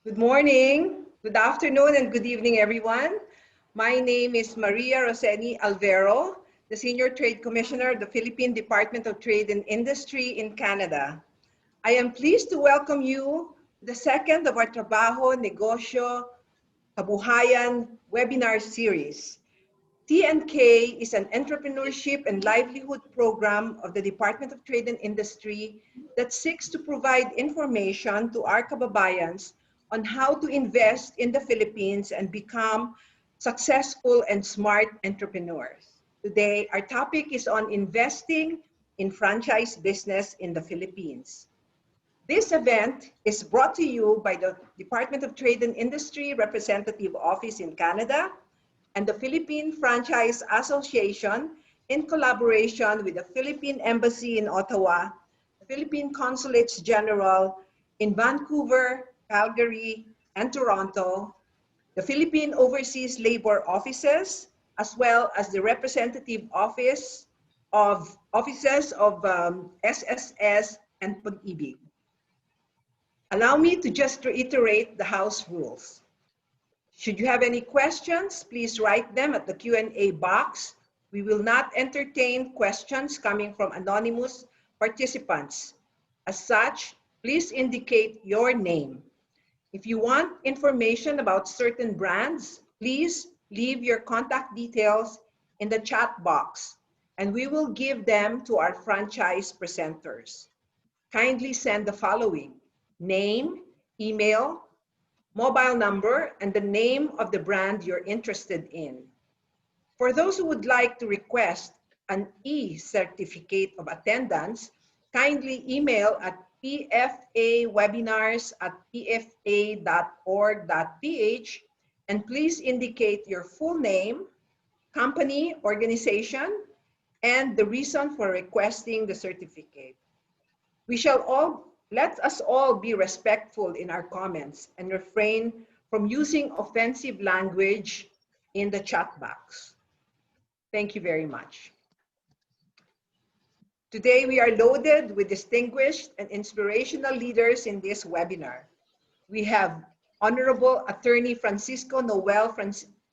Good morning, good afternoon, and good evening, everyone. My name is Maria Roseni Alvero, the Senior Trade Commissioner of the Philippine Department of Trade and Industry in Canada. I am pleased to welcome you to the second of our Trabaho, Negosyo, Kabuhayan webinar series. TNK is an entrepreneurship and livelihood program of the Department of Trade and Industry that seeks to provide information to our kababayans on how to invest in the Philippines and become successful and smart entrepreneurs. Today, our topic is on investing in franchise business in the Philippines. This event is brought to you by the Department of Trade and Industry Representative Office in Canada and the Philippine Franchise Association in collaboration with the Philippine Embassy in Ottawa, the Philippine Consulates General in Vancouver, Calgary, and Toronto, the Philippine Overseas Labor Offices, as well as the representative offices of SSS and Pag-ibig. Allow me to just reiterate the House rules. Should you have any questions, please write them at the Q&A box. We will not entertain questions coming from anonymous participants. As such, please indicate your name. If you want information about certain brands, please leave your contact details in the chat box, and we will give them to our franchise presenters. Kindly send the following: name, email, mobile number, and the name of the brand you're interested in. For those who would like to request an e-certificate of attendance, kindly email at pfawebinars@pfa.org.ph and please indicate your full name, company, organization, and the reason for requesting the certificate. Let us all be respectful in our comments and refrain from using offensive language in the chat box. Thank you very much. Today, we are loaded with distinguished and inspirational leaders in this webinar. We have Honorable Attorney Francisco Noel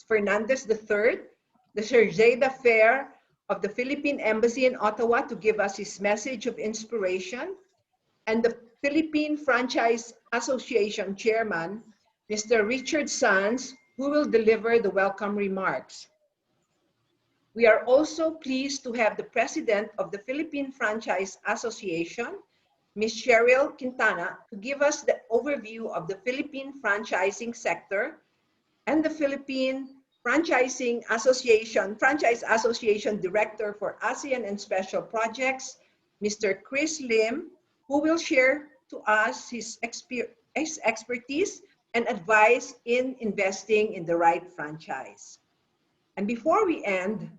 Fernandez III, the Chargé d'Affaires of the Philippine Embassy in Ottawa, to give us his message of inspiration, and the Philippine Franchise Association Chairman, Mr. Richard Sanz, who will deliver the welcome remarks. We are also pleased to have the President of the Philippine Franchise Association, Ms. Cheryl Quintana, to give us the overview of the Philippine franchising sector, and the Philippine Franchise Association Director for ASEAN and Special Projects, Mr. Chris Lim, who will share to us his expertise and advice in investing in the right franchise. And before we end,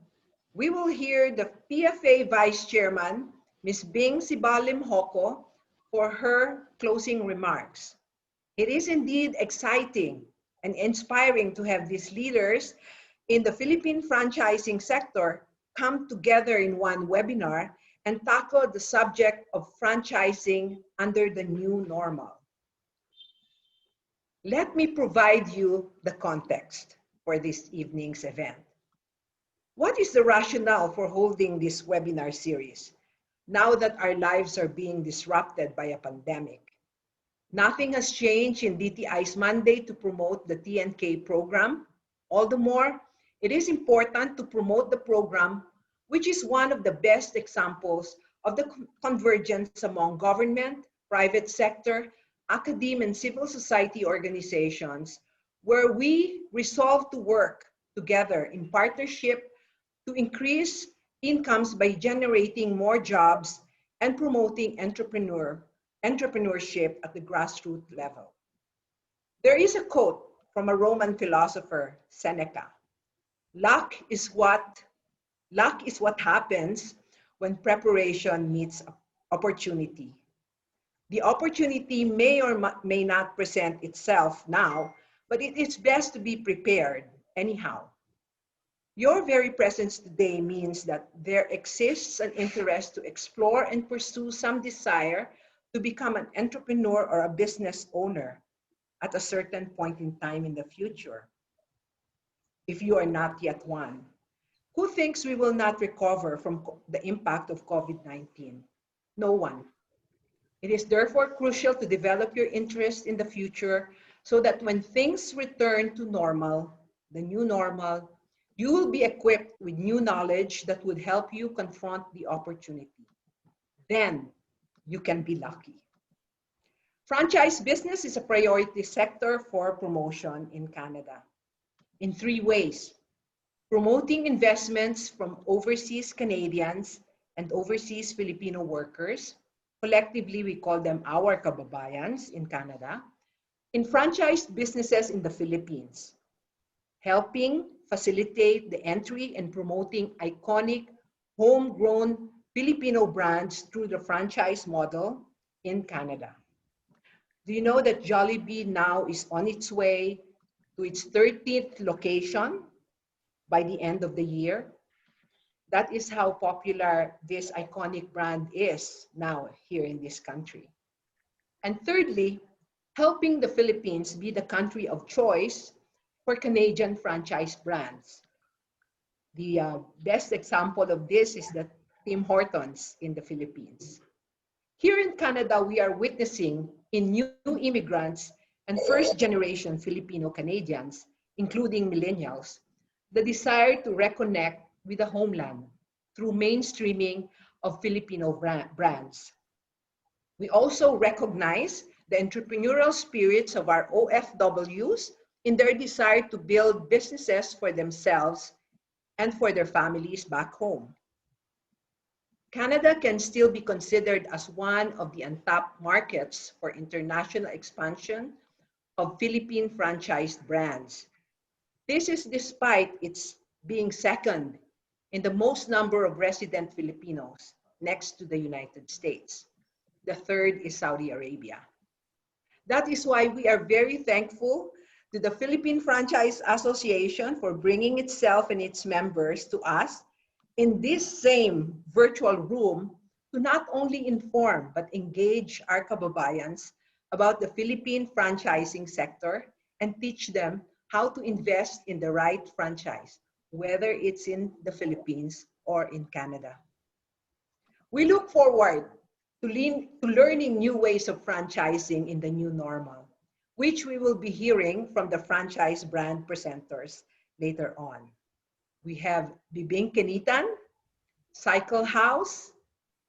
we will hear the PFA Vice Chairman, Ms. Bing Sibalim Hoko, for her closing remarks. It is indeed exciting and inspiring to have these leaders in the Philippine franchising sector come together in one webinar and tackle the subject of franchising under the new normal. Let me provide you the context for this evening's event. What is the rationale for holding this webinar series now that our lives are being disrupted by a pandemic? Nothing has changed in DTI's mandate to promote the TNK program. All the more, it is important to promote the program, which is one of the best examples of the convergence among government, private sector, academe, and civil society organizations, where we resolve to work together in partnership to increase incomes by generating more jobs and promoting entrepreneurship at the grassroots level. There is a quote from a Roman philosopher, Seneca: luck is what happens when preparation meets opportunity. The opportunity may or may not present itself now, but it is best to be prepared anyhow. Your very presence today means that there exists an interest to explore and pursue some desire to become an entrepreneur or a business owner. at a certain point in time in the future, if you are not yet one? Who thinks we will not recover from the impact of COVID-19? No one. It is therefore crucial to develop your interest in the future so that when things return to normal, the new normal, you will be equipped with new knowledge that would help you confront the opportunity. Then you can be lucky. Franchise business is a priority sector for promotion in Canada in three ways: promoting investments from overseas Canadians and overseas Filipino workers. Collectively, we call them our Kabuhayans in Canada, in franchised businesses in the Philippines, helping facilitate the entry and promoting iconic homegrown Filipino brands through the franchise model in Canada. Do you know that Jollibee now is on its way to its 13th location by the end of the year? That is how popular this iconic brand is now here in this country. And thirdly, helping the Philippines be the country of choice for Canadian franchise brands. The best example of this is the Tim Hortons in the Philippines. Here in Canada, we are witnessing in new immigrants and first-generation Filipino Canadians, including millennials, the desire to reconnect with the homeland through mainstreaming of Filipino brands. We also recognize the entrepreneurial spirits of our OFWs in their desire to build businesses for themselves and for their families back home. Canada can still be considered as one of the untapped markets for international expansion of Philippine franchised brands. This is despite its being second in the most number of resident Filipinos, next to the United States. The third is Saudi Arabia. That is why we are very thankful to the Philippine Franchise Association for bringing itself and its members to us in this same virtual room to not only inform but engage our kababayans about the Philippine franchising sector and teach them how to invest in the right franchise, whether it's in the Philippines or in Canada. We look forward to learning new ways of franchising in the new normal, which we will be hearing from the franchise brand presenters later on. We have BIBINOKINITAN, Cycle House,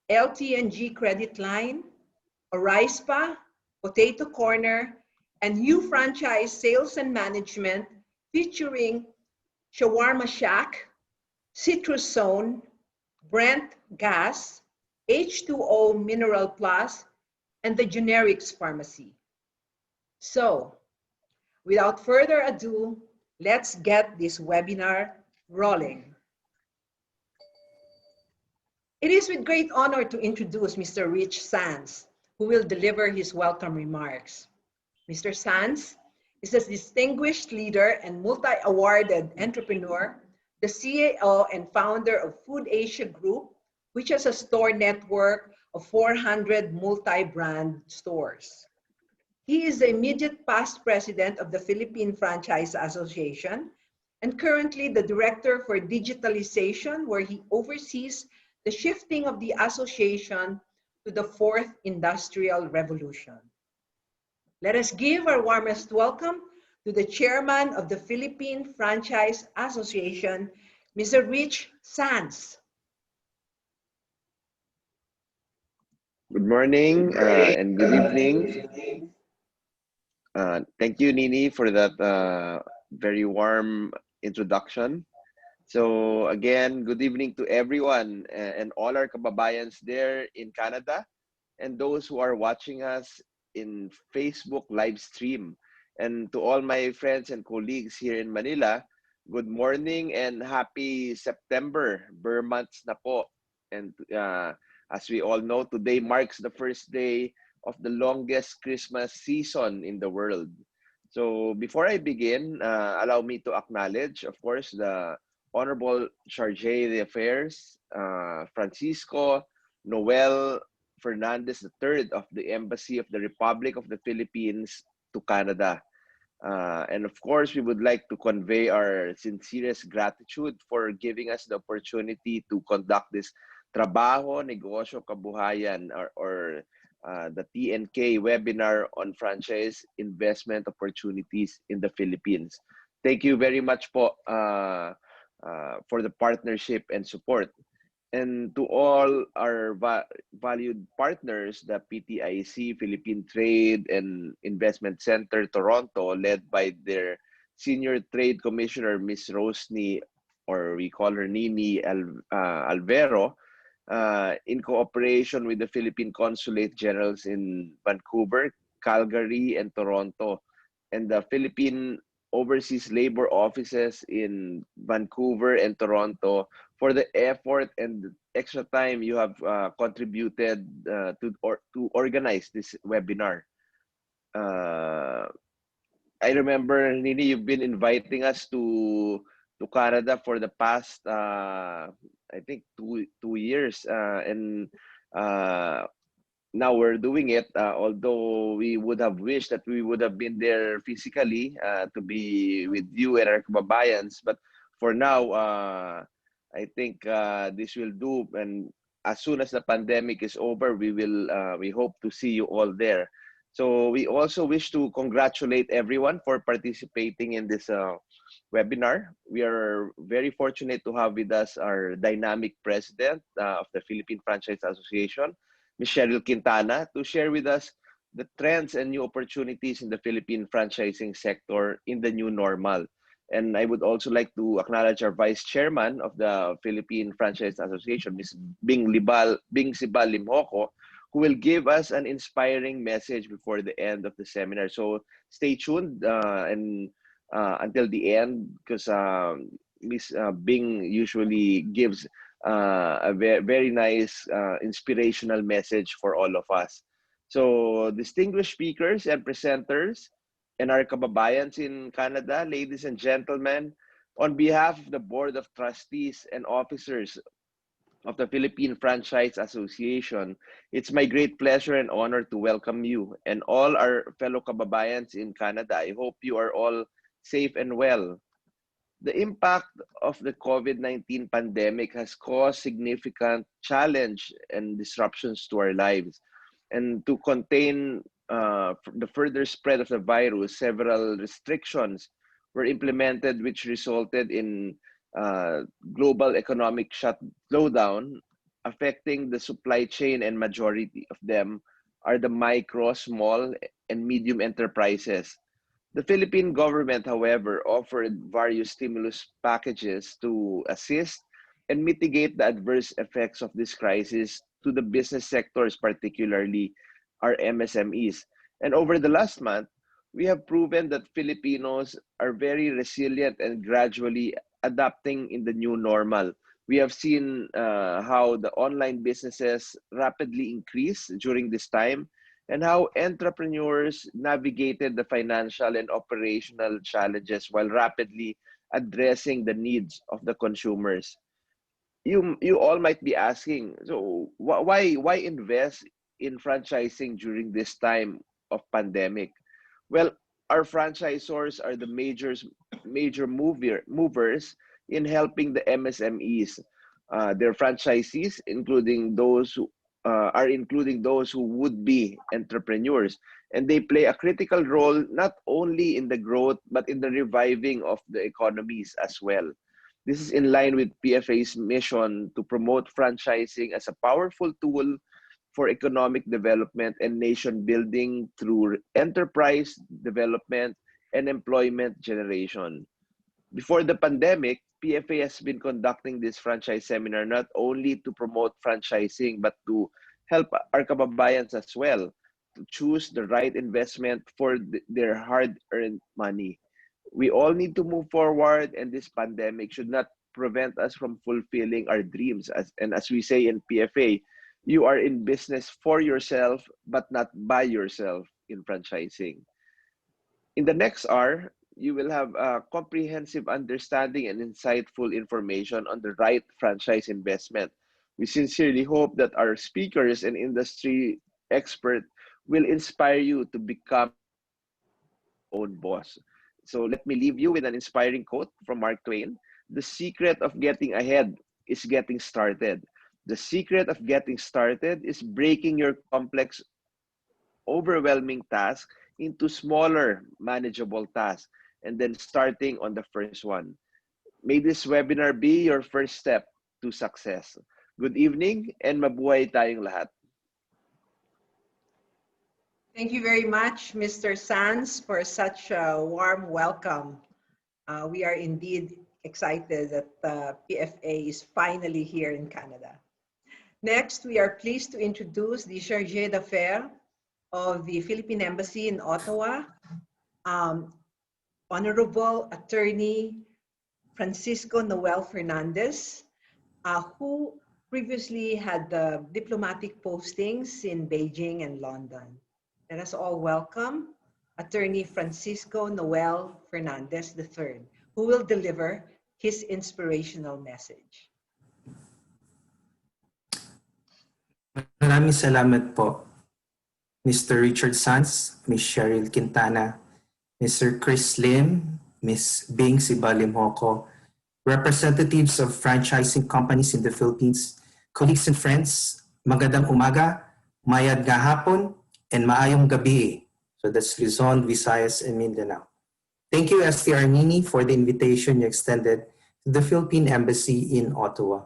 LTNG Credit Line, Orispa, Potato Corner, and new franchise sales and management featuring Shawarma Shack, Citrus Zone, Brent Gas, H2O Mineral Plus, and the Generics Pharmacy. So, without further ado, let's get this webinar rolling. It is with great honor to introduce Mr. Rich Sands, who will deliver his welcome remarks. Mr. Sands is a distinguished leader and multi-awarded entrepreneur, the CEO and founder of Food Asia Group, which has a store network of 400 multi-brand stores. He is the immediate past president of the Philippine Franchise Association and currently the director for digitalization, where he oversees the shifting of the association to the fourth industrial revolution. Let us give our warmest welcome to the chairman of the Philippine Franchise Association, Mr. Rich Sands. Good morning and good evening. Thank you, Nini, for that very warm introduction. So again, good evening to everyone and all our kababayans there in Canada and those who are watching us in Facebook live stream. And to all my friends and colleagues here in Manila, good morning and happy September. Ber months na po. And as we all know, today marks the first day of the longest Christmas season in the world. So before I begin, allow me to acknowledge, of course, the Honorable Charge d'Affaires, Francisco Noel Fernandez III of the Embassy of the Republic of the Philippines to Canada. And of course, we would like to convey our sincerest gratitude for giving us the opportunity to conduct this Trabaho, Negosyo, Kabuhayan, or the TNK webinar on franchise investment opportunities in the Philippines. Thank you very much po, for the partnership and support. And to all our valued partners, the PTIC, Philippine Trade and Investment Center, Toronto, led by their Senior Trade Commissioner, Ms. Rosny, or we call her Nini Alvero, in cooperation with the Philippine Consulate Generals in Vancouver, Calgary, and Toronto, and the Philippine Overseas Labor Offices in Vancouver and Toronto for the effort and the extra time you have contributed to organize this webinar. I remember, Nini, you've been inviting us to Canada for the past I think two years, and now we're doing it. Although we would have wished that we would have been there physically to be with you and our kababayans, but for now, I think this will do. And as soon as the pandemic is over, we hope to see you all there. So we also wish to congratulate everyone for participating in this webinar. We are very fortunate to have with us our dynamic president of the Philippine Franchise Association, Ms. Cheryl Quintana, to share with us the trends and new opportunities in the Philippine franchising sector in the new normal. And I would also like to acknowledge our Vice Chairman of the Philippine Franchise Association, Ms. Bing Sibal Limhoco, who will give us an inspiring message before the end of the seminar. So stay tuned and until the end, because Ms. Bing usually gives a very nice inspirational message for all of us. So distinguished speakers and presenters and our kababayans in Canada, ladies and gentlemen, on behalf of the Board of Trustees and officers of the Philippine Franchise Association, it's my great pleasure and honor to welcome you and all our fellow kababayans in Canada. I hope you are all safe and well. The impact of the COVID-19 pandemic has caused significant challenge and disruptions to our lives. And to contain the further spread of the virus, several restrictions were implemented, which resulted in global economic slowdown, affecting the supply chain, and majority of them are the micro, small, and medium enterprises. The Philippine government, however, offered various stimulus packages to assist and mitigate the adverse effects of this crisis to the business sectors, particularly our MSMEs. And over the last month, we have proven that Filipinos are very resilient and gradually adapting in the new normal. We have seen how the online businesses rapidly increased during this time, and how entrepreneurs navigated the financial and operational challenges while rapidly addressing the needs of the consumers. You all might be asking, so why invest in franchising during this time of pandemic? Well, our franchisors are the major movers in helping the MSMEs. Their franchisees, including those who would be entrepreneurs, and they play a critical role not only in the growth but in the reviving of the economies as well. This is in line with PFA's mission to promote franchising as a powerful tool for economic development and nation building through enterprise development and employment generation. Before the pandemic, PFA has been conducting this franchise seminar not only to promote franchising but to help our kababayans as well to choose the right investment for their hard-earned money. We all need to move forward, and this pandemic should not prevent us from fulfilling our dreams. As we say in PFA, you are in business for yourself, but not by yourself in franchising. In the next hour, you will have a comprehensive understanding and insightful information on the right franchise investment. We sincerely hope that our speakers and industry expert will inspire you to become own boss. So let me leave you with an inspiring quote from Mark Twain. The secret of getting ahead is getting started. The secret of getting started is breaking your complex, overwhelming task into smaller, manageable tasks, and then starting on the first one. May this webinar be your first step to success. Good evening and mabuhay tayong lahat. Thank you very much, Mr. Sanz, for such a warm welcome. We are indeed excited that PFA is finally here in Canada. Next, we are pleased to introduce the Chargé d'Affaires of the Philippine Embassy in Ottawa, Honorable Attorney Francisco Noel Fernandez, who previously had diplomatic postings in Beijing and London. Let us all welcome Attorney Francisco Noel Fernandez III, who will deliver his inspirational message. Maraming salamat po, Mr. Richard Sanz, Ms. Cheryl Quintana, Mr. Chris Lim, Ms. Bing Sibalimhoko, representatives of franchising companies in the Philippines, colleagues and friends, magandang umaga, mayad nga hapon, and maayong gabi. So that's Luzon, Visayas, and Mindanao. Thank you, STR Nini, for the invitation you extended to the Philippine Embassy in Ottawa.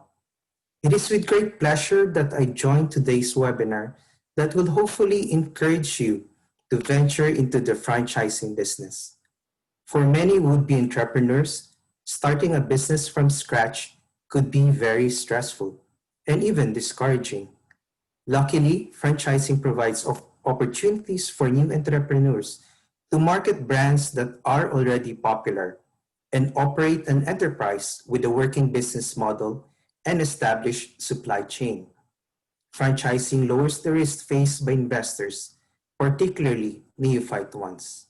It is with great pleasure that I join today's webinar that will hopefully encourage you to venture into the franchising business. For many would-be entrepreneurs, starting a business from scratch could be very stressful and even discouraging. Luckily, franchising provides opportunities for new entrepreneurs to market brands that are already popular and operate an enterprise with a working business model and established supply chain. Franchising lowers the risk faced by investors, particularly neophyte ones.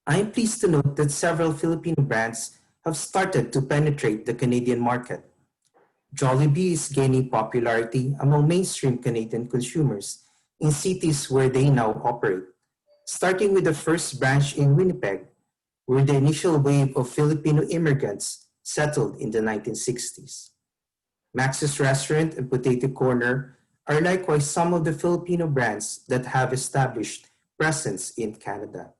I am pleased to note that several Filipino brands have started to penetrate the Canadian market. Jollibee is gaining popularity among mainstream Canadian consumers in cities where they now operate, starting with the first branch in Winnipeg, where the initial wave of Filipino immigrants settled in the 1960s. Max's Restaurant and Potato Corner are likewise some of the Filipino brands that have established presence in Canada.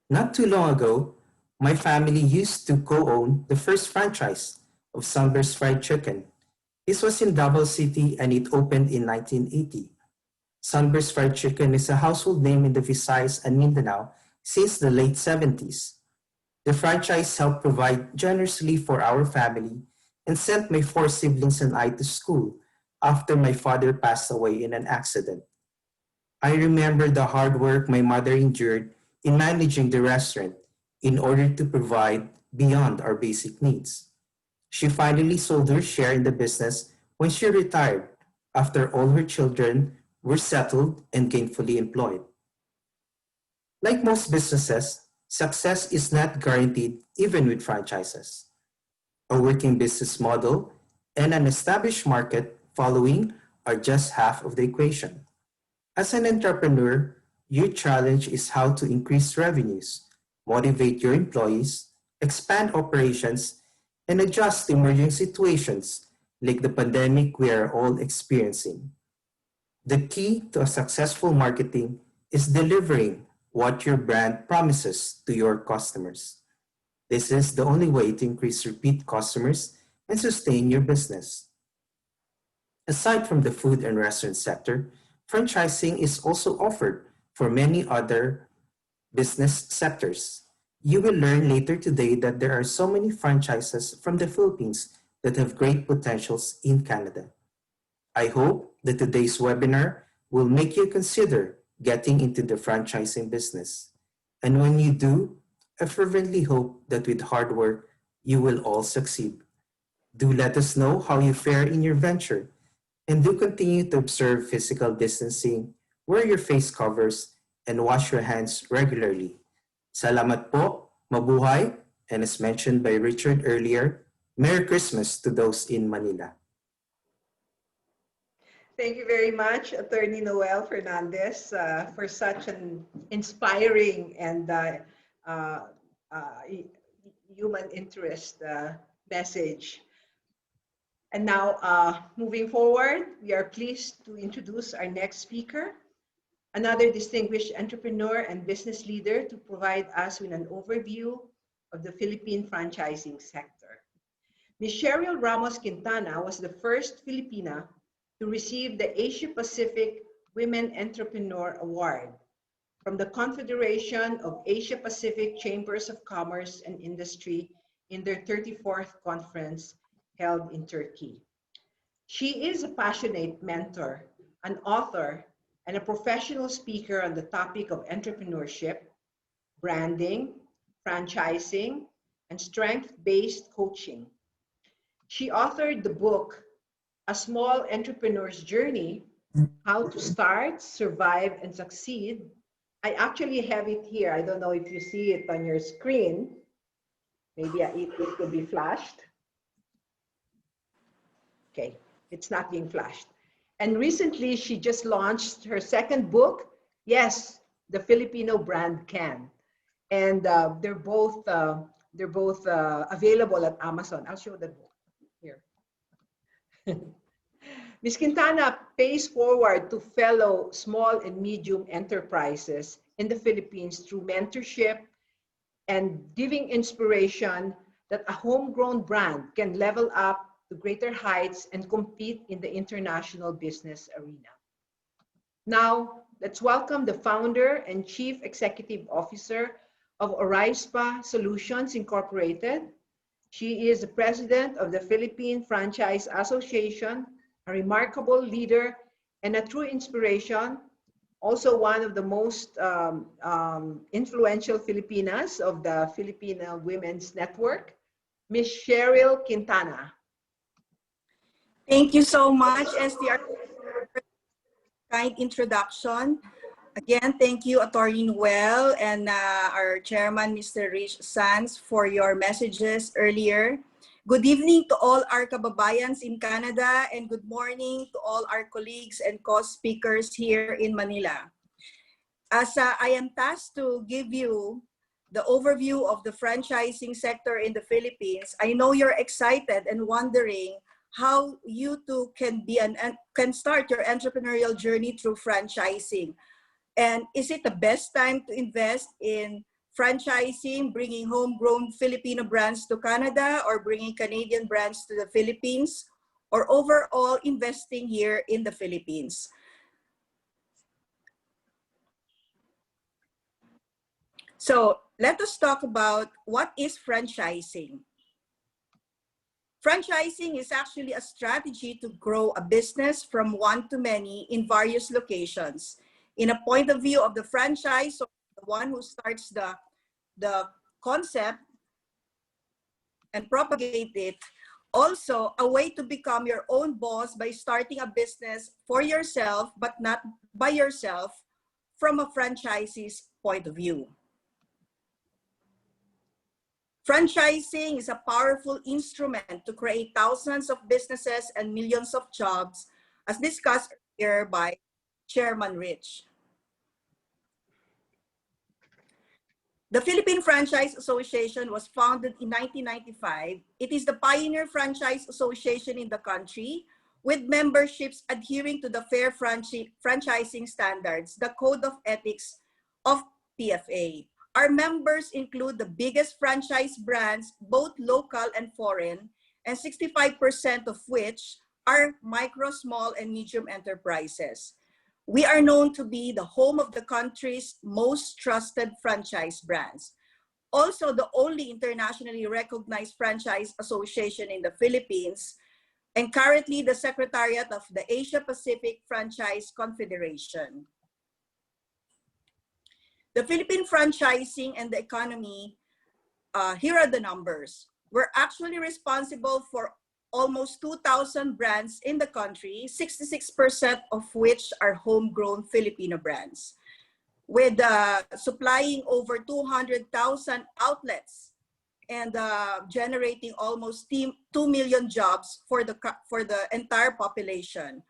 Not too long ago, my family used to co-own the first franchise of Sunburst Fried Chicken. This was in Davao City and it opened in 1980. Sunburst Fried Chicken is a household name in the Visayas and Mindanao since the late 70s. The franchise helped provide generously for our family and sent my 4 siblings and I to school after my father passed away in an accident. I remember the hard work my mother endured in managing the restaurant in order to provide beyond our basic needs. She finally sold her share in the business when she retired after all her children were settled and gainfully employed. Like most businesses, success is not guaranteed even with franchises. A working business model and an established market following are just half of the equation. As an entrepreneur, your challenge is how to increase revenues, motivate your employees, expand operations, and adjust to emerging situations like the pandemic we are all experiencing. The key to a successful marketing is delivering what your brand promises to your customers. This is the only way to increase repeat customers and sustain your business. Aside from the food and restaurant sector, franchising is also offered for many other business sectors. You will learn later today that there are so many franchises from the Philippines that have great potentials in Canada. I hope that today's webinar will make you consider getting into the franchising business. And when you do, I fervently hope that with hard work, you will all succeed. Do let us know how you fare in your venture, and do continue to observe physical distancing, wear your face covers, and wash your hands regularly. Salamat po, mabuhay, and as mentioned by Richard earlier, Merry Christmas to those in Manila. Thank you very much, Attorney Noel Fernandez, for such an inspiring and human interest message. And now, moving forward, we are pleased to introduce our next speaker, another distinguished entrepreneur and business leader to provide us with an overview of the Philippine franchising sector. Ms. Cheryl Ramos Quintana was the first Filipina to receive the Asia Pacific Women Entrepreneur Award from the Confederation of Asia Pacific Chambers of Commerce and Industry in their 34th conference held in Turkey. She is a passionate mentor, an author, and a professional speaker on the topic of entrepreneurship, branding, franchising, and strength-based coaching. She authored the book, A Small Entrepreneur's Journey, How to Start, Survive, and Succeed. I actually have it here. I don't know if you see it on your screen. Maybe it could be flashed. Okay, it's not being flashed. And recently, she just launched her second book. Yes, the Filipino brand can. And they're both available at Amazon. I'll show the book here. Ms. Quintana pays forward to fellow small and medium enterprises in the Philippines through mentorship and giving inspiration that a homegrown brand can level up to greater heights and compete in the international business arena. Now, let's welcome the founder and chief executive officer of Orispa Solutions Incorporated. She is the president of the Philippine Franchise Association, a remarkable leader and a true inspiration, also one of the most influential Filipinas of the Filipino Women's Network, Ms. Cheryl Quintana. Thank you so much, STR, for the kind introduction. Again, thank you, Attorney Noel and our chairman, Mr. Rich Sanz, for your messages earlier. Good evening to all our kababayans in Canada, and good morning to all our colleagues and co-speakers here in Manila. As I am tasked to give you the overview of the franchising sector in the Philippines, I know you're excited and wondering how you too can start your entrepreneurial journey through franchising. And is it the best time to invest in franchising, bringing homegrown Filipino brands to Canada, or bringing Canadian brands to the Philippines, or overall investing here in the Philippines? So let us talk about what is franchising. Franchising is actually a strategy to grow a business from one to many in various locations. In a point of view of the franchise, or the one who starts the concept and propagate it, also a way to become your own boss by starting a business for yourself, but not by yourself, from a franchisee's point of view. Franchising is a powerful instrument to create thousands of businesses and millions of jobs, as discussed earlier by Chairman Rich. The Philippine Franchise Association was founded in 1995. It is the pioneer franchise association in the country, with memberships adhering to the fair franchising standards, the Code of Ethics of PFA. Our members include the biggest franchise brands, both local and foreign, and 65% of which are micro, small, and medium enterprises. We are known to be the home of the country's most trusted franchise brands. Also, the only internationally recognized franchise association in the Philippines, and currently the Secretariat of the Asia Pacific Franchise Confederation. The Philippine franchising and the economy, here are the numbers. We're actually responsible for almost 2,000 brands in the country, 66% of which are homegrown Filipino brands, with supplying over 200,000 outlets and generating almost 2 million jobs for the entire population.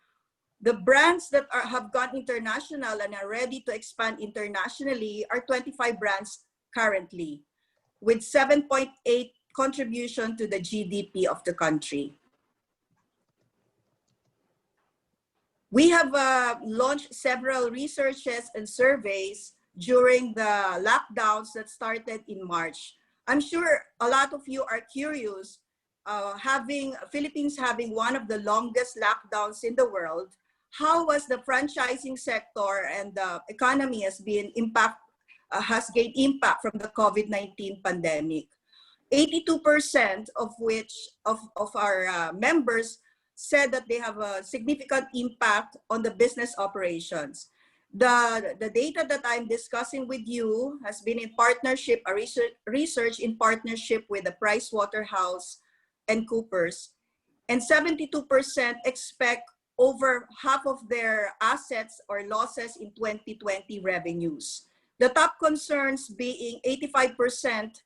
The brands that have gone international and are ready to expand internationally are 25 brands currently, with 7.8 contribution to the GDP of the country. We have launched several researches and surveys during the lockdowns that started in March. I'm sure a lot of you are curious, Philippines having one of the longest lockdowns in the world, how was the franchising sector and the economy has gained impact from the COVID-19 pandemic. 82% of our members said that they have a significant impact on the business operations. The data that I'm discussing with you has been in partnership, a research in partnership with the Pricewaterhouse and Coopers, and 72% expect over half of their assets or losses in 2020 revenues. The top concerns being 85%,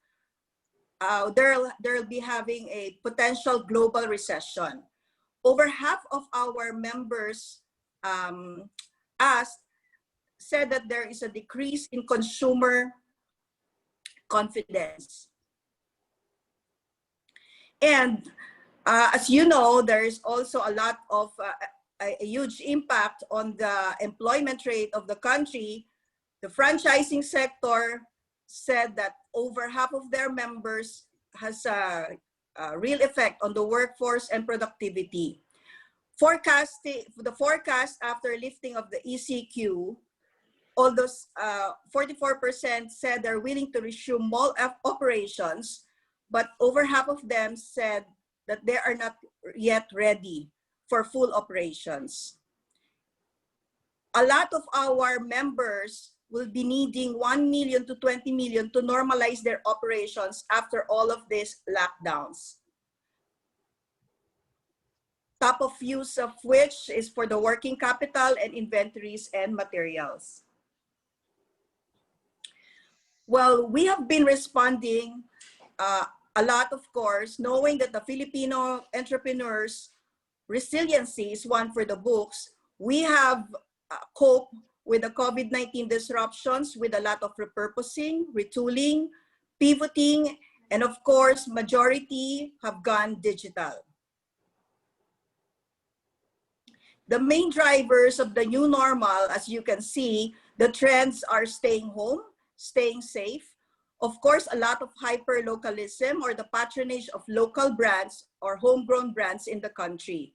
they'll be having a potential global recession. Over half of our members said that there is a decrease in consumer confidence. And as you know, there is also a lot of a huge impact on the employment rate of the country. The franchising sector said that over half of their members has a real effect on the workforce and productivity. The forecast after lifting of the ECQ, although 44% said they're willing to resume mall operations, but over half of them said that they are not yet ready for full operations. A lot of our members will be needing 1 million to 20 million to normalize their operations after all of these lockdowns. Top of use of which is for the working capital and inventories and materials. Well, we have been responding a lot, of course, knowing that the Filipino entrepreneurs' resiliency is one for the books. We have coped with the COVID-19 disruptions with a lot of repurposing, retooling, pivoting, and of course, majority have gone digital. The main drivers of the new normal, as you can see, the trends are staying home, staying safe. Of course, a lot of hyper-localism or the patronage of local brands or homegrown brands in the country.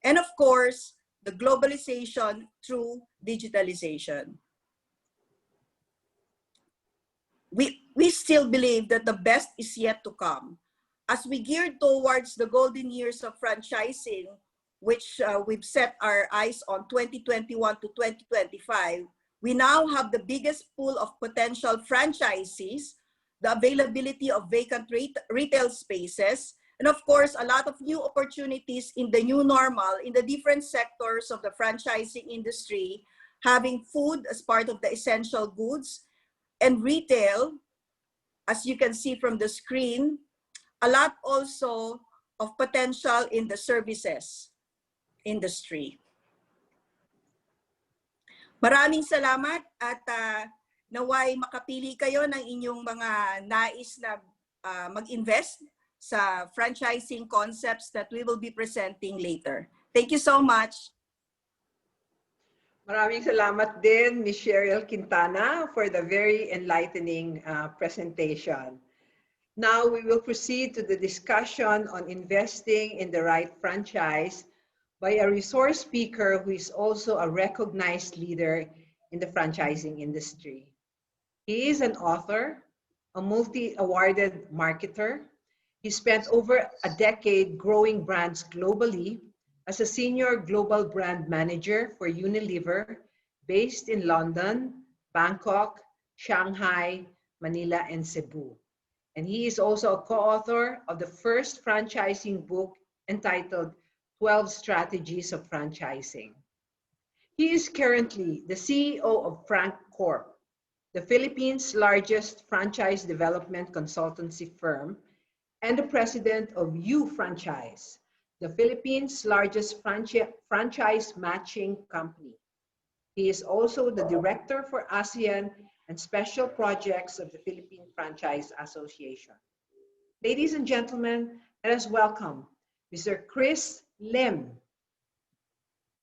And of course, the globalization through digitalization. We still believe that the best is yet to come. As we gear towards the golden years of franchising, which we've set our eyes on 2021 to 2025, we now have the biggest pool of potential franchisees, the availability of vacant retail spaces, and of course, a lot of new opportunities in the new normal in the different sectors of the franchising industry, having food as part of the essential goods and retail, as you can see from the screen, a lot also of potential in the services industry. Maraming salamat at naway makapili kayo ng inyong mga nais na mag-invest sa franchising concepts that we will be presenting later. Thank you so much. Maraming salamat din, Ms. Cheryl Quintana, for the very enlightening presentation. Now we will proceed to the discussion on investing in the right franchise by a resource speaker who is also a recognized leader in the franchising industry. He is an author, a multi-awarded marketer. He spent over a decade growing brands globally as a senior global brand manager for Unilever, based in London, Bangkok, Shanghai, Manila, and Cebu. And he is also a co-author of the first franchising book entitled 12 Strategies of Franchising. He is currently the CEO of Frank Corp, the Philippines' largest franchise development consultancy firm, and the president of U Franchise, the Philippines' largest franchise matching company. He is also the director for ASEAN and special projects of the Philippine Franchise Association. Ladies and gentlemen, let us welcome Mr. Chris Lim.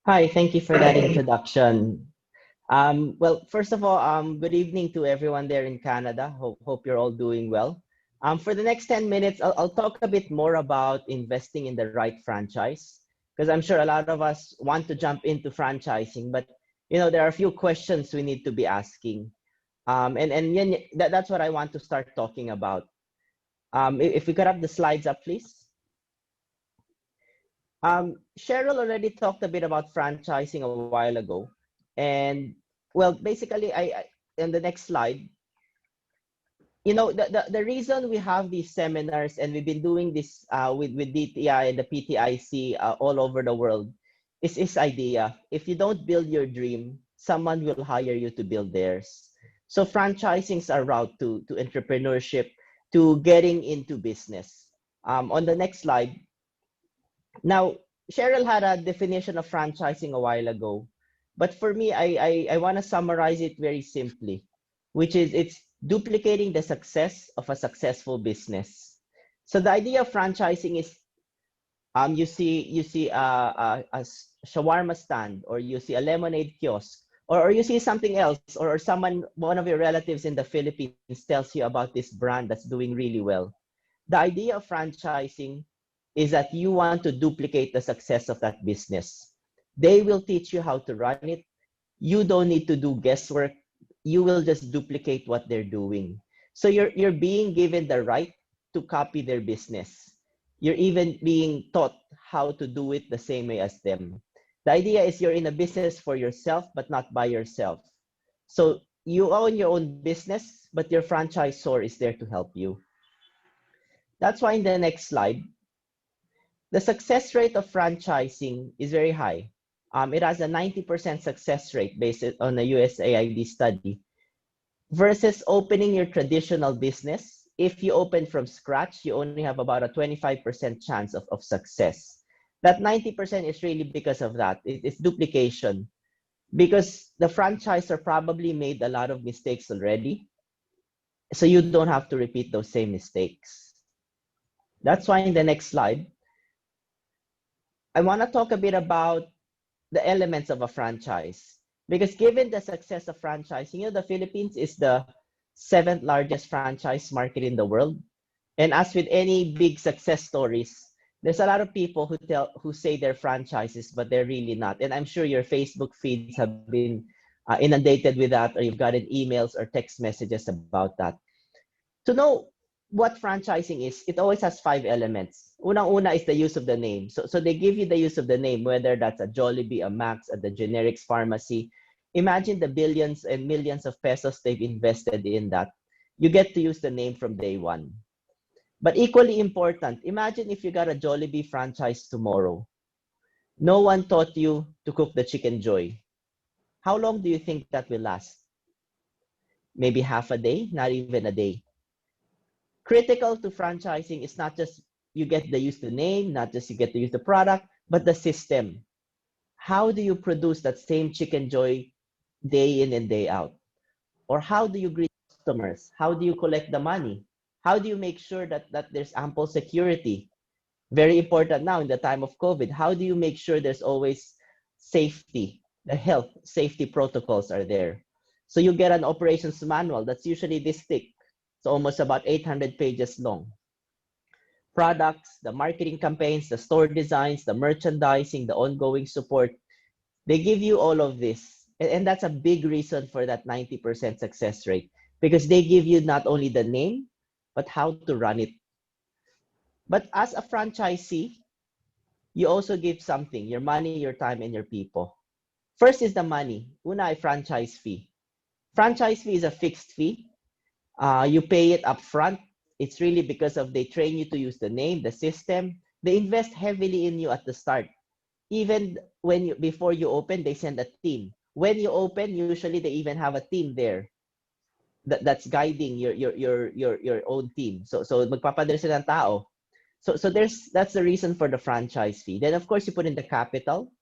Hi, thank you for that introduction. Well, first of all, good evening to everyone there in Canada. Hope you're all doing well. For the next 10 minutes, I'll talk a bit more about investing in the right franchise, because I'm sure a lot of us want to jump into franchising, but there are a few questions we need to be asking. That's what I want to start talking about. If we could have the slides up, please. Cheryl already talked a bit about franchising a while ago. And well, basically, I in the next slide, the reason we have these seminars, and we've been doing this with DTI and the PTIC all over the world, is this idea: if you don't build your dream, someone will hire you to build theirs. So franchising is a route to entrepreneurship, to getting into business. On the next slide. Now, Cheryl had a definition of franchising a while ago, but for me, I want to summarize it very simply, which is it's duplicating the success of a successful business. So the idea of franchising is you see a shawarma stand, or you see a lemonade kiosk, or you see something else, or one of your relatives in the Philippines tells you about this brand that's doing really well. The idea of franchising is that you want to duplicate the success of that business. They will teach you how to run it. You don't need to do guesswork. You will just duplicate what they're doing. So you're being given the right to copy their business. You're even being taught how to do it the same way as them. The idea is you're in a business for yourself, but not by yourself. So you own your own business, but your franchisor is there to help you. That's why in the next slide, the success rate of franchising is very high. It has a 90% success rate based on a USAID study, versus opening your traditional business. If you open from scratch, you only have about a 25% chance of success. That 90% is really because of that. It's duplication. Because the franchisor probably made a lot of mistakes already, so you don't have to repeat those same mistakes. That's why in the next slide, I want to talk a bit about the elements of a franchise. Because given the success of franchising, the Philippines is the 7th largest franchise market in the world. And as with any big success stories, there's a lot of people who say they're franchises, but they're really not. And I'm sure your Facebook feeds have been inundated with that, or you've gotten emails or text messages about that. To know what franchising is, it always has 5 elements. Unang-una is the use of the name. So they give you the use of the name, whether that's a Jollibee, a Max, at the generics pharmacy. Imagine the billions and millions of pesos they've invested in that. You get to use the name from day one. But equally important, imagine if you got a Jollibee franchise tomorrow. No one taught you to cook the Chicken Joy. How long do you think that will last? Maybe half a day, not even a day. Critical to franchising is not just you get to use the name, not just you get to use the product, but the system. How do you produce that same Chicken Joy day in and day out? Or how do you greet customers? How do you collect the money? How do you make sure that there's ample security? Very important now in the time of COVID. How do you make sure there's always safety? The health safety protocols are there. So you get an operations manual that's usually this thick. It's almost about 800 pages long. Products, the marketing campaigns, the store designs, the merchandising, the ongoing support. They give you all of this. And that's a big reason for that 90% success rate, because they give you not only the name, but how to run it. But as a franchisee, you also give something: your money, your time, and your people. First is the money. Una ay franchise fee. Franchise fee is a fixed fee. You pay it up front. It's really because they train you to use the name, the system. They invest heavily in you at the start. Even before you open, they send a team. When you open, usually they even have a team there that's guiding your own team. So magpapadala sila ng tao. So that's the reason for the franchise fee. Then of course you put in the capital,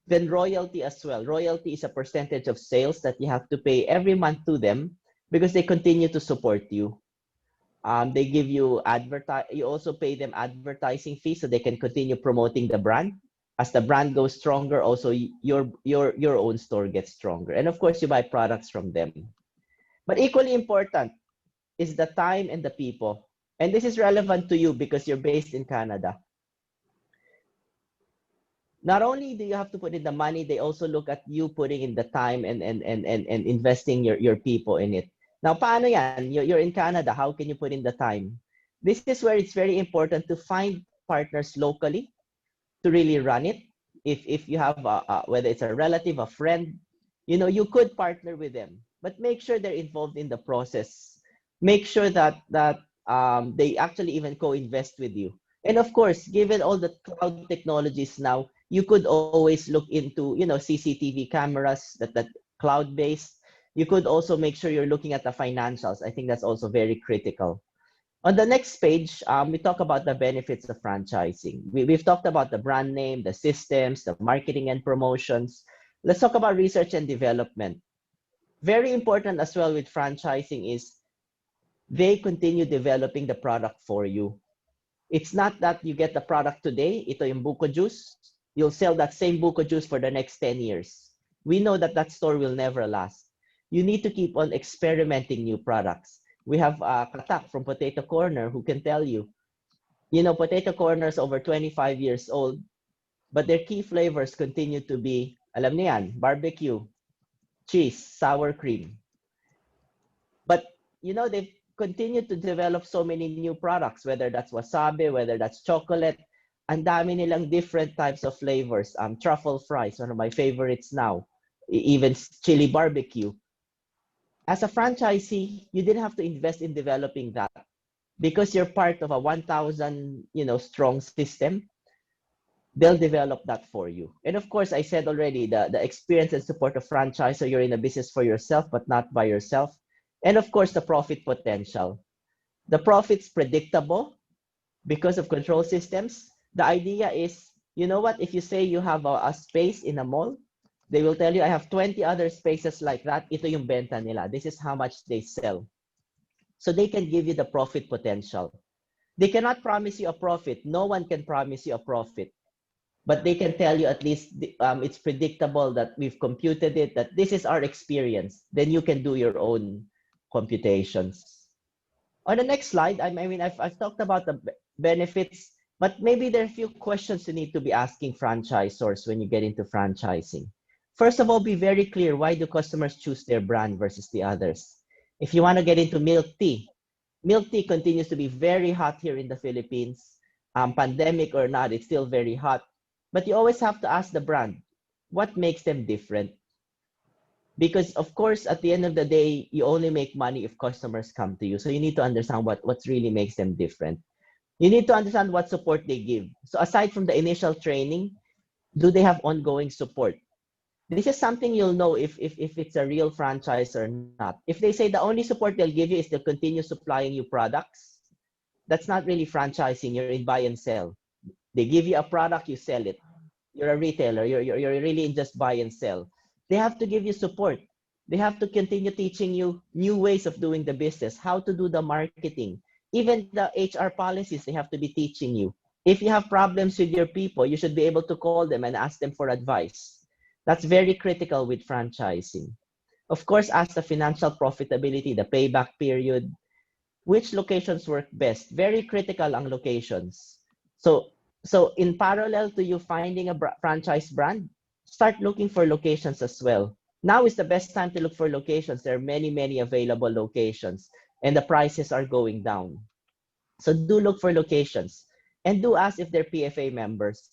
then royalty as well. Royalty is a percentage of sales that you have to pay every month to them because they continue to support you. They give you you also pay them advertising fees so they can continue promoting the brand. As the brand goes stronger, also your own store gets stronger. And of course you buy products from them. But equally important is the time and the people. And this is relevant to you because you're based in Canada. Not only do you have to put in the money, they also look at you putting in the time and investing your people in it. Now, paano yan? You're in Canada. How can you put in the time? This is where it's very important to find partners locally to really run it. If you have, whether it's a relative, a friend, you could partner with them. But make sure they're involved in the process. Make sure that they actually even co-invest with you. And of course, given all the cloud technologies now, you could always look into, CCTV cameras that cloud-based. You could also make sure you're looking at the financials. I think that's also very critical. On the next page, we talk about the benefits of franchising. We've talked about the brand name, the systems, the marketing and promotions. Let's talk about research and development. Very important as well with franchising is they continue developing the product for you. It's not that you get the product today, ito yung buko juice, you'll sell that same buko juice for the next 10 years. We know that that store will never last. You need to keep on experimenting new products. We have Katak from Potato Corner who can tell you, Potato Corner is over 25 years old, but their key flavors continue to be, alam niyo yan, barbecue, cheese, sour cream. But, they've continued to develop so many new products, whether that's wasabi, whether that's chocolate. Ang dami nilang different types of flavors. Truffle fries, one of my favorites now. Even chili barbecue. As a franchisee, you didn't have to invest in developing that because you're part of a 1,000, strong system. They'll develop that for you. And of course, I said already, the experience and support of franchise, so you're in a business for yourself, but not by yourself. And of course, the profit potential. The profit's predictable because of control systems. The idea is, if you say you have a space in a mall, they will tell you, I have 20 other spaces like that. Ito yung benta nila. This is how much they sell. So they can give you the profit potential. They cannot promise you a profit. No one can promise you a profit. But they can tell you at least it's predictable that we've computed it, that this is our experience. Then you can do your own computations. On the next slide, I've talked about the benefits, but maybe there are a few questions you need to be asking franchisors when you get into franchising. First of all, be very clear. Why do customers choose their brand versus the others? If you want to get into milk tea continues to be very hot here in the Philippines. Pandemic or not, it's still very hot. But you always have to ask the brand, what makes them different? Because of course, at the end of the day, you only make money if customers come to you. So you need to understand what really makes them different. You need to understand what support they give. So aside from the initial training, do they have ongoing support? This is something you'll know if it's a real franchise or not. If they say the only support they'll give you is they'll continue supplying you products, that's not really franchising. You're in buy and sell. They give you a product, you sell it. You're a retailer. You're really in just buy and sell. They have to give you support. They have to continue teaching you new ways of doing the business, how to do the marketing. Even the HR policies, they have to be teaching you. If you have problems with your people, you should be able to call them and ask them for advice. That's very critical with franchising. Of course, ask the financial profitability, the payback period, which locations work best. Very critical ang locations. So in parallel to you finding a franchise brand, start looking for locations as well. Now is the best time to look for locations. There are many, many available locations and the prices are going down. So do look for locations and do ask if they're PFA members.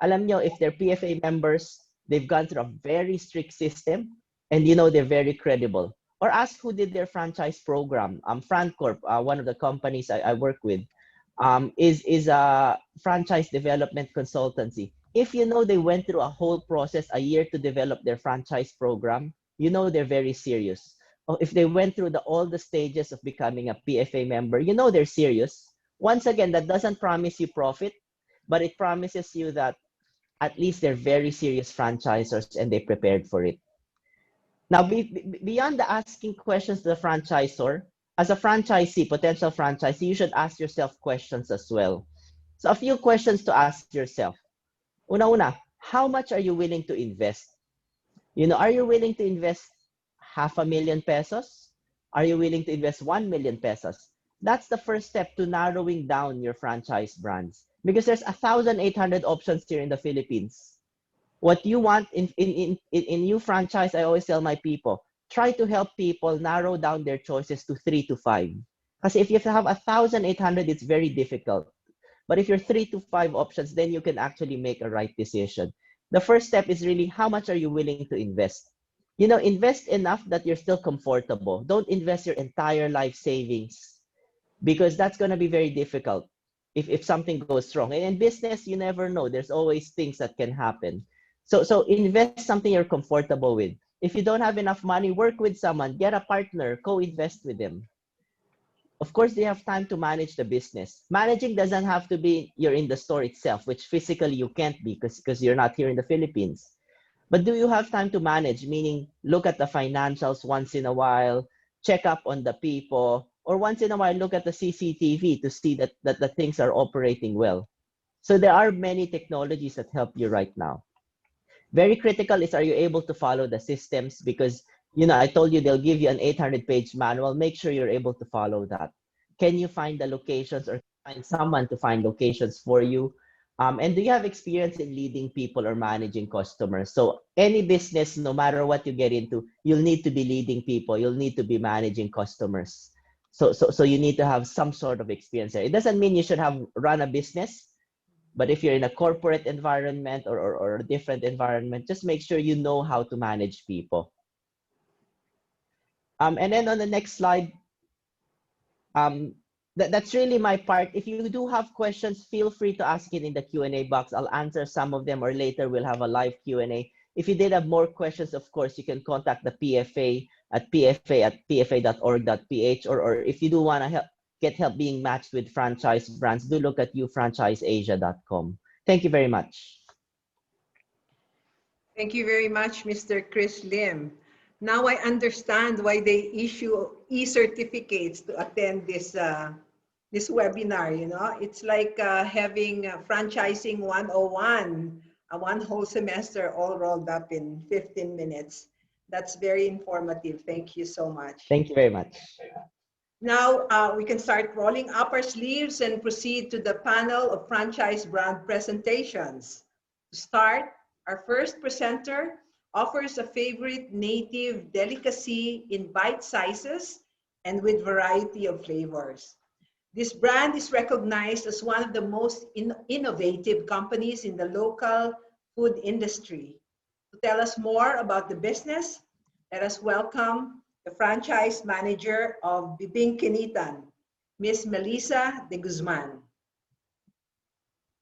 Alam nyo, if they're PFA members, they've gone through a very strict system and they're very credible. Or ask who did their franchise program. FranCorp, one of the companies I work with, is a franchise development consultancy. If they went through a whole process, a year to develop their franchise program, they're very serious. Or if they went through all the stages of becoming a PFA member, they're serious. Once again, that doesn't promise you profit, but it promises you that at least they're very serious franchisors and they prepared for it. Now, beyond the asking questions to the franchisor, as a franchisee, potential franchisee, you should ask yourself questions as well. So a few questions to ask yourself. Una, how much are you willing to invest? Are you willing to invest 500,000 pesos? Are you willing to invest 1 million pesos? That's the first step to narrowing down your franchise brands, because there's 1,800 options here in the Philippines. What you want in new franchise, I always tell my people, try to help people narrow down their choices to 3 to 5. Because if you have 1,800, it's very difficult. But if you're 3 to 5 options, then you can actually make a right decision. The first step is really, how much are you willing to invest? Invest enough that you're still comfortable. Don't invest your entire life savings, because that's going to be very difficult if something goes wrong. And in business, you never know. There's always things that can happen. So invest something you're comfortable with. If you don't have enough money, work with someone, get a partner, co-invest with them. Of course, they have time to manage the business. Managing doesn't have to be you're in the store itself, which physically you can't be because you're not here in the Philippines. But do you have time to manage? Meaning, look at the financials once in a while, check up on the people, or once in a while, look at the CCTV to see that the things are operating well. So there are many technologies that help you right now. Very critical is, are you able to follow the systems? Because, I told you they'll give you an 800-page manual. Make sure you're able to follow that. Can you find the locations or find someone to find locations for you? And do you have experience in leading people or managing customers? So any business, no matter what you get into, you'll need to be leading people. You'll need to be managing customers. So you need to have some sort of experience there. It doesn't mean you should have run a business, but if you're in a corporate environment or a different environment, just make sure you know how to manage people. And then on the next slide, that's really my part. If you do have questions, feel free to ask it in the Q&A box. I'll answer some of them, or later we'll have a live Q&A. If you did have more questions, of course, you can contact the PFA at pfa@pfa.org.ph, or if you do want to get help being matched with franchise brands, do look at youfranchiseasia.com. Thank you very much. Thank you very much, Mr. Chris Lim. Now I understand why they issue e-certificates to attend this webinar. It's like having franchising 101, one whole semester all rolled up in 15 minutes. That's very informative. Thank you so much. Thank you very much. Now we can start rolling up our sleeves and proceed to the panel of franchise brand presentations. To start, our first presenter offers a favorite native delicacy in bite sizes and with variety of flavors. This brand is recognized as one of the most innovative companies in the local food industry. To tell us more about the business, let us welcome the franchise manager of BIBINOKINITAN, Ms. Melissa de Guzman.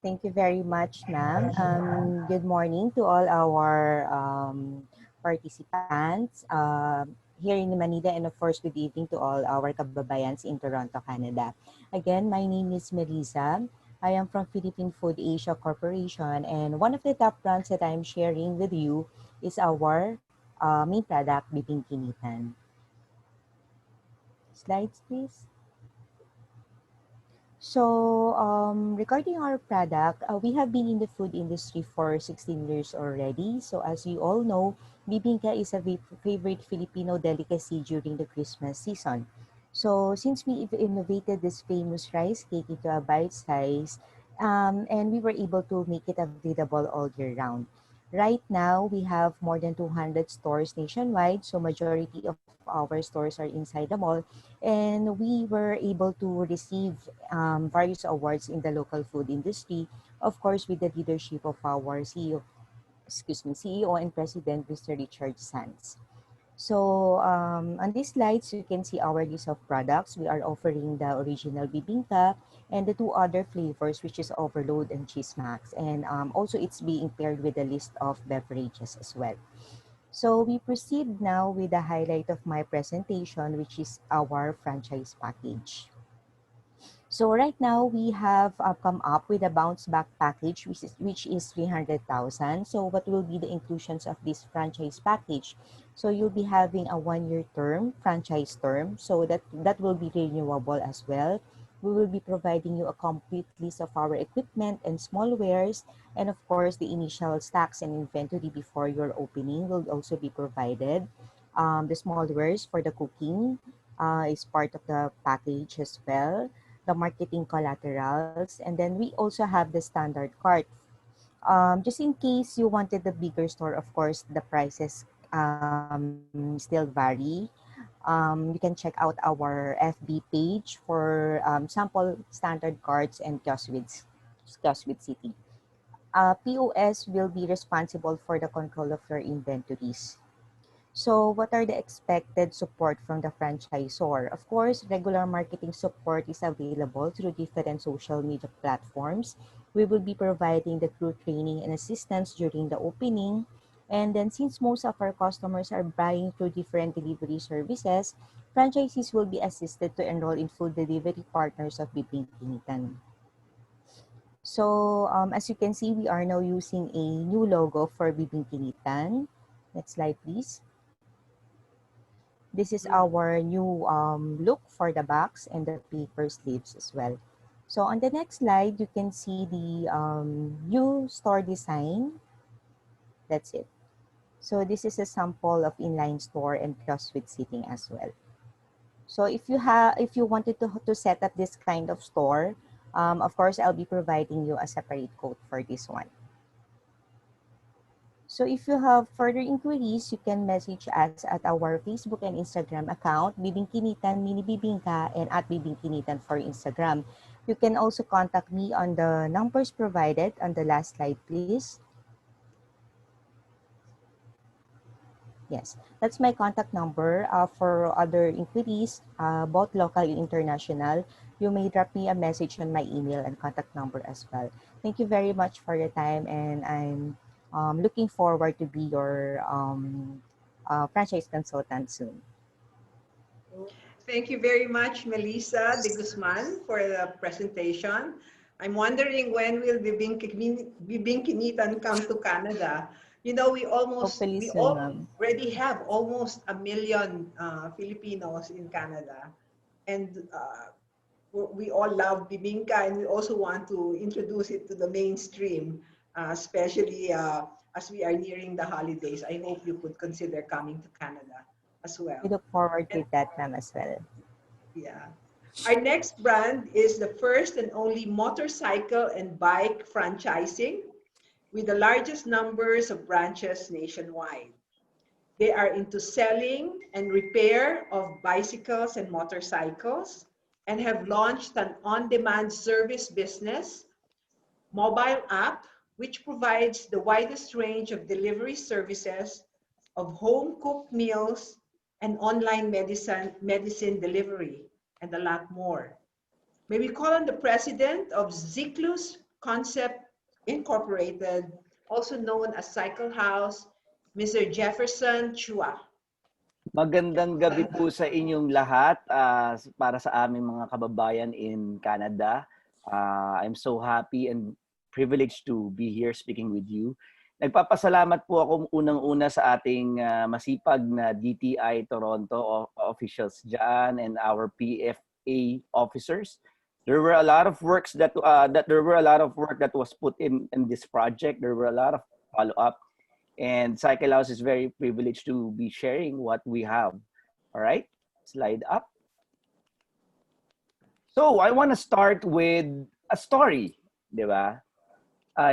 Thank you very much, ma'am. Good morning to all our participants here in Manila, and of course, good evening to all our kababayans in Toronto, Canada. Again, my name is Melissa. I am from Philippine Food Asia Corporation, and one of the top brands that I'm sharing with you is our main product, BIBINOKINITAN. Slides, please. So, regarding our product, we have been in the food industry for 16 years already. So, as you all know, bibingka is a favorite Filipino delicacy during the Christmas season. So, since we innovated this famous rice cake into a bite size, and we were able to make it available all year round. Right now, we have more than 200 stores nationwide. So, majority of our stores are inside the mall, and we were able to receive various awards in the local food industry, of course, with the leadership of our CEO and President, Mr. Richard Sanz. So on these slides, you can see our list of products. We are offering the original bibingka and the two other flavors, which is Overload and Cheese Max. And also it's being paired with a list of beverages as well. So we proceed now with the highlight of my presentation, which is our franchise package. So right now we have come up with a bounce back package, which is 300,000. So what will be the inclusions of this franchise package? So you'll be having a 1-year term, franchise term, so that will be renewable as well. We will be providing you a complete list of our equipment and small wares, and of course the initial stocks and inventory before your opening will also be provided. The small wares for the cooking is part of the package as well, the marketing collaterals, and then we also have the standard cart. Just in case you wanted the bigger store, of course, the prices still vary. You can check out our FB page for sample standard cards and kiosk with City. POS will be responsible for the control of your inventories. So what are the expected support from the franchisor? Of course, regular marketing support is available through different social media platforms. We will be providing the crew training and assistance during the opening. And then since most of our customers are buying through different delivery services, franchisees will be assisted to enroll in food delivery partners of Bibingkinitan. So as you can see, we are now using a new logo for Bibingkinitan. Next slide, please. This is our new look for the box and the paper sleeves as well. So on the next slide, you can see the new store design. That's it. So this is a sample of inline store and kiosk with seating as well. So if you wanted to set up this kind of store, of course, I'll be providing you a separate code for this one. So if you have further inquiries, you can message us at our Facebook and Instagram account, Bibingkinitan, Mini Bibingka, and at Bibingkinitan for Instagram. You can also contact me on the numbers provided on the last slide, please. Yes, that's my contact number. For other inquiries, both local and international, you may drop me a message on my email and contact number as well. Thank you very much for your time, and I'm looking forward to be your franchise consultant soon. Thank you very much, Melissa de Guzman, for the presentation. I'm wondering when will Bibingkinitan come to Canada? You know, Hopefully we soon, ma'am. already have almost 1 million Filipinos in Canada, and we all love bibingka, and we also want to introduce it to the mainstream, especially as we are nearing the holidays. I hope you could consider coming to Canada as well. We look forward with that, ma'am, as well. Yeah. Our next brand is the first and only motorcycle and bike franchising with the largest numbers of branches nationwide. They are into selling and repair of bicycles and motorcycles and have launched an on-demand service business, mobile app, which provides the widest range of delivery services of home-cooked meals and online medicine delivery, and a lot more. May we call on the president of Ziclus Concept Incorporated, also known as Cycle House, Mr. Jefferson Chua. Magandang gabi po sa inyong lahat para sa aming mga kababayan in Canada. I'm so happy and privileged to be here speaking with you. Nagpapasalamat po ako unang-una sa ating masipag na DTI Toronto officials dyan and our PFA officers. There were a lot of work that was put in this project. There were a lot of follow-up. And Cycle House is very privileged to be sharing what we have. All right, slide up. So I want to start with a story, di ba?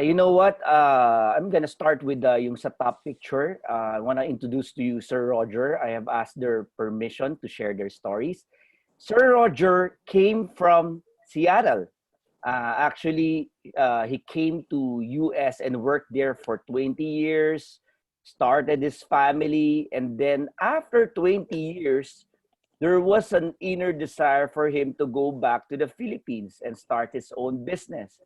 You know what? I'm gonna start with yung sa top picture. I want to introduce to you Sir Roger. I have asked their permission to share their stories. Sir Roger came from Seattle. Actually, he came to US and worked there for 20 years, started his family, and then after 20 years, there was an inner desire for him to go back to the Philippines and start his own business.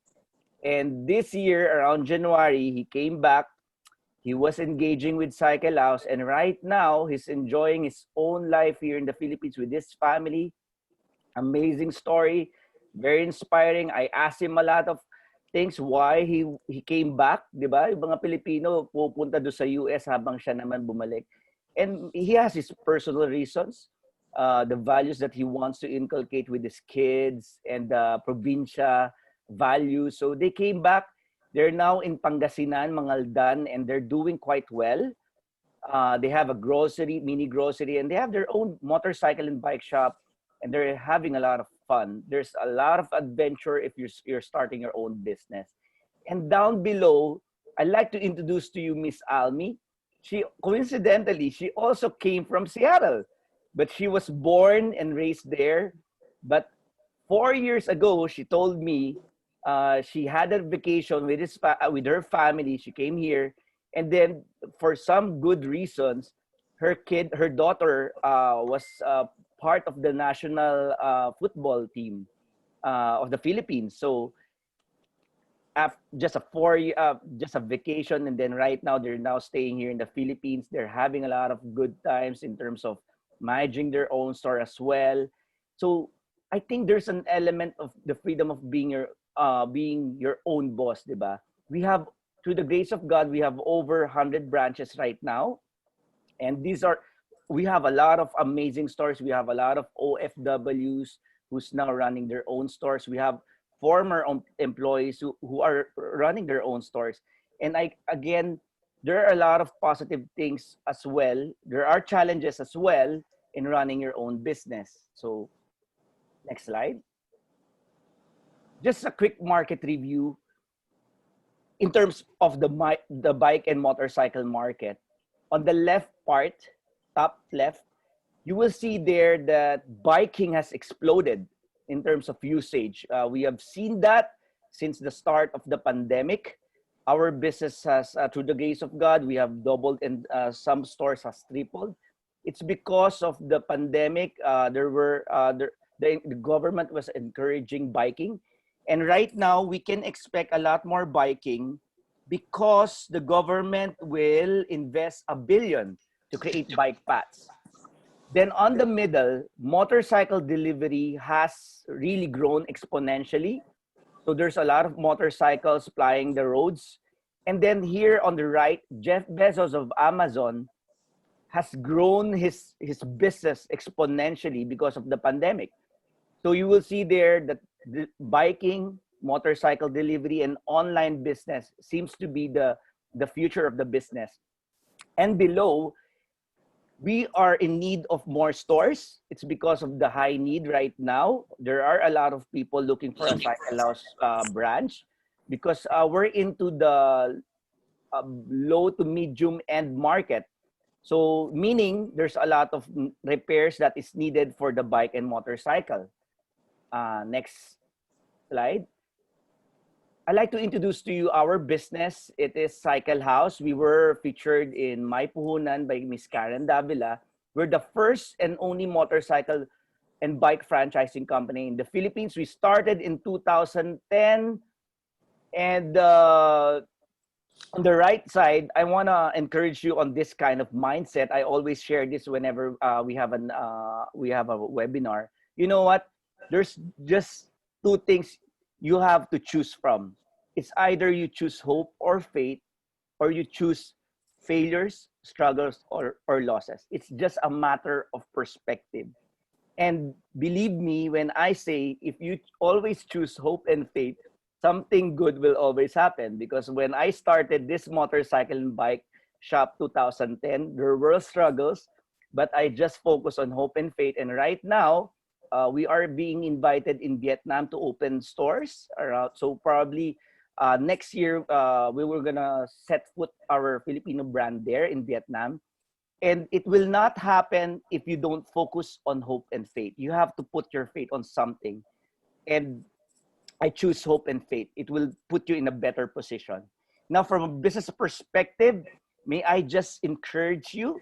And this year, around January, he came back. He was engaging with Cycle House, and right now, he's enjoying his own life here in the Philippines with his family. Amazing story. Very inspiring. I asked him a lot of things why he came back, 'di ba? Yung mga Pilipino pupunta do sa US habang siya naman bumalik. And he has his personal reasons, the values that he wants to inculcate with his kids and the probinsya values. So they came back. They're now in Pangasinan, Mangaldan, and they're doing quite well. They have a grocery, mini grocery, and they have their own motorcycle and bike shop, and they're having a lot of fun. There's a lot of adventure if you're starting your own business. And down below, I'd like to introduce to you Miss Almi. She coincidentally, she also came from Seattle, but she was born and raised there. But 4 years ago, she told me she had a vacation with with her family. She came here, and then for some good reasons, her daughter, was part of the national football team of the Philippines. So just just a vacation, and then right now they're now staying here in the Philippines. They're having a lot of good times in terms of managing their own store as well. So I think there's an element of the freedom of being your own boss, diba? We have, through the grace of God, we have over 100 branches right now, and we have a lot of amazing stores. We have a lot of OFWs who's now running their own stores. We have former employees who are running their own stores. And again, there are a lot of positive things as well. There are challenges as well in running your own business. So next slide. Just a quick market review in terms of the bike and motorcycle market. On the left part, top left, you will see there that biking has exploded in terms of usage. We have seen that since the start of the pandemic. Our business has, through the grace of God, we have doubled, and some stores has tripled. It's because of the pandemic. The government was encouraging biking. And right now, we can expect a lot more biking because the government will invest $1 billion to create bike paths. Then on the middle, motorcycle delivery has really grown exponentially. So there's a lot of motorcycles plying the roads. And then here on the right, Jeff Bezos of Amazon has grown his business exponentially because of the pandemic. So you will see there that the biking, motorcycle delivery, and online business seems to be the future of the business. And below, we are in need of more stores. It's because of the high need right now. There are a lot of people looking for a cycle house branch because we're into the low to medium end market. So meaning there's a lot of repairs that is needed for the bike and motorcycle. Next slide. I'd like to introduce to you our business. It is Cycle House. We were featured in My Puhunan by Miss Karen Davila. We're the first and only motorcycle and bike franchising company in the Philippines. We started in 2010. And on the right side, I want to encourage you on this kind of mindset. I always share this whenever we have a webinar. You know what? There's just two things you have to choose from. It's either you choose hope or faith, or you choose failures, struggles, or losses. It's just a matter of perspective. And believe me when I say, if you always choose hope and faith, something good will always happen. Because when I started this motorcycle and bike shop 2010, there were struggles, but I just focused on hope and faith. And right now, we are being invited in Vietnam to open stores around. So probably next year, we were gonna set foot our Filipino brand there in Vietnam. And it will not happen if you don't focus on hope and faith. You have to put your faith on something. And I choose hope and faith. It will put you in a better position. Now, from a business perspective, may I just encourage you,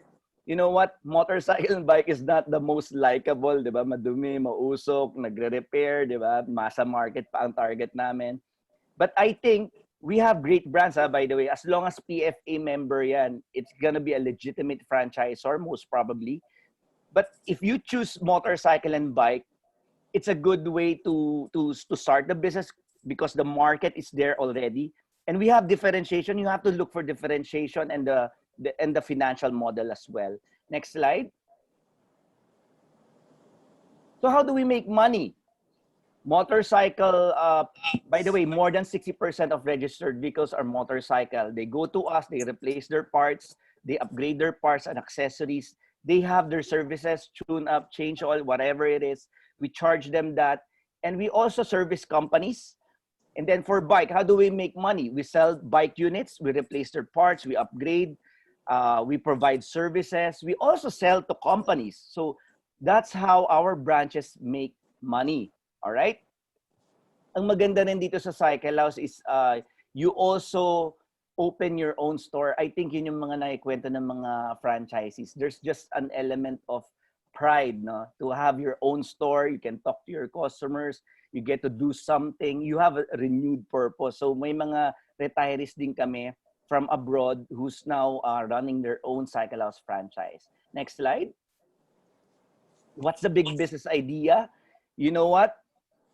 you know what? Motorcycle and bike is not the most likable, di ba? Madumi, mausok, nagre-repair, di ba? Masa market pa ang target namin. But I think we have great brands, by the way. As long as PFA member yan, it's gonna be a legitimate franchisor, most probably. But if you choose motorcycle and bike, it's a good way to start the business because the market is there already. And we have differentiation. You have to look for differentiation and the financial model as well. Next slide. So how do we make money? Motorcycle, by the way, more than 60% of registered vehicles are motorcycle. They go to us, they replace their parts, they upgrade their parts and accessories. They have their services, tune up, change oil, whatever it is. We charge them that. And we also service companies. And then for bike, how do we make money? We sell bike units, we replace their parts, we upgrade, we provide services. We also sell to companies. So that's how our branches make money. All right? Ang maganda rin dito sa Cycle House is you also open your own store. I think yun yung mga naikwento ng mga franchisees. There's just an element of pride, no? To have your own store, you can talk to your customers, you get to do something, you have a renewed purpose. So may mga retirees din kami from abroad who's now running their own Cycle House franchise. Next slide. What's the big business idea? You know what?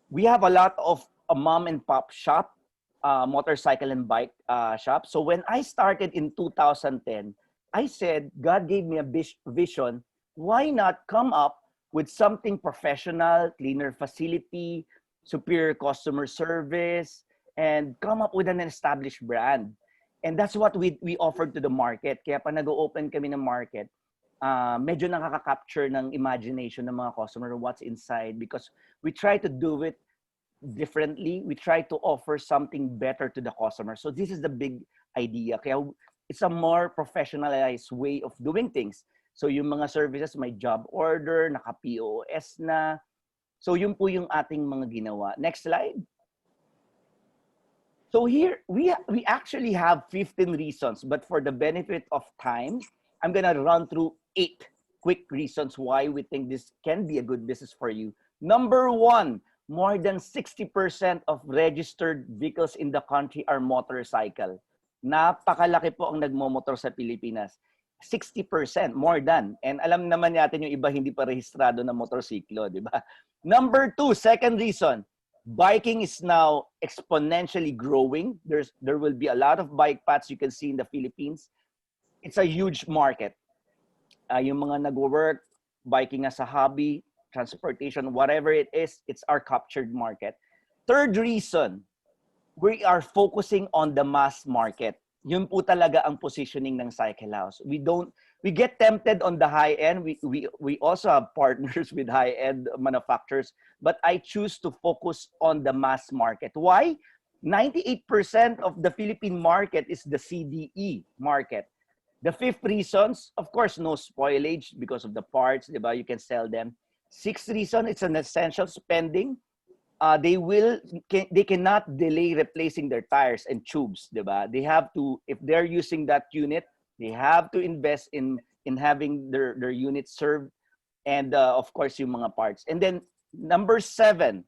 We have a lot of a mom and pop shop, motorcycle and bike shop. So when I started in 2010, I said, God gave me a vision. Why not come up with something professional, cleaner facility, superior customer service, and come up with an established brand. And that's what we offered to the market. Kaya pa nag-open kami ng market, medyo nakaka-capture ng imagination ng mga customer what's inside, because we try to do it differently. We try to offer something better to the customer. So this is the big idea. Kaya it's a more professionalized way of doing things. So yung mga services, may job order, naka-POS na. So yun po yung ating mga ginawa. Next slide. So here, we actually have 15 reasons, but for the benefit of time, I'm gonna run through 8 quick reasons why we think this can be a good business for you. Number 1, more than 60% of registered vehicles in the country are motorcycle. Napakalaki po ang nagmomotor sa Pilipinas. 60%, more than. And alam naman natin yung iba hindi pa rehistrado na motorsiklo, di ba? Number 2, second reason, biking is now exponentially growing. There will be a lot of bike paths you can see in the Philippines. It's a huge market. Yung mga nag-work, biking as a hobby, transportation, whatever it is, it's our captured market. Third reason, we are focusing on the mass market. Yun po talaga ang positioning ng Cycle House. We get tempted on the high end. We also have partners with high end manufacturers, but I choose to focus on the mass market. Why? 98% of the Philippine market is the CDE market. The fifth reasons, of course, no spoilage because of the parts, diba? You can sell them. Sixth reason, it's an essential spending. They cannot delay replacing their tires and tubes, diba? They have to, if they're using that unit, they have to invest in having their unit served, and of course, yung mga parts. And then number 7,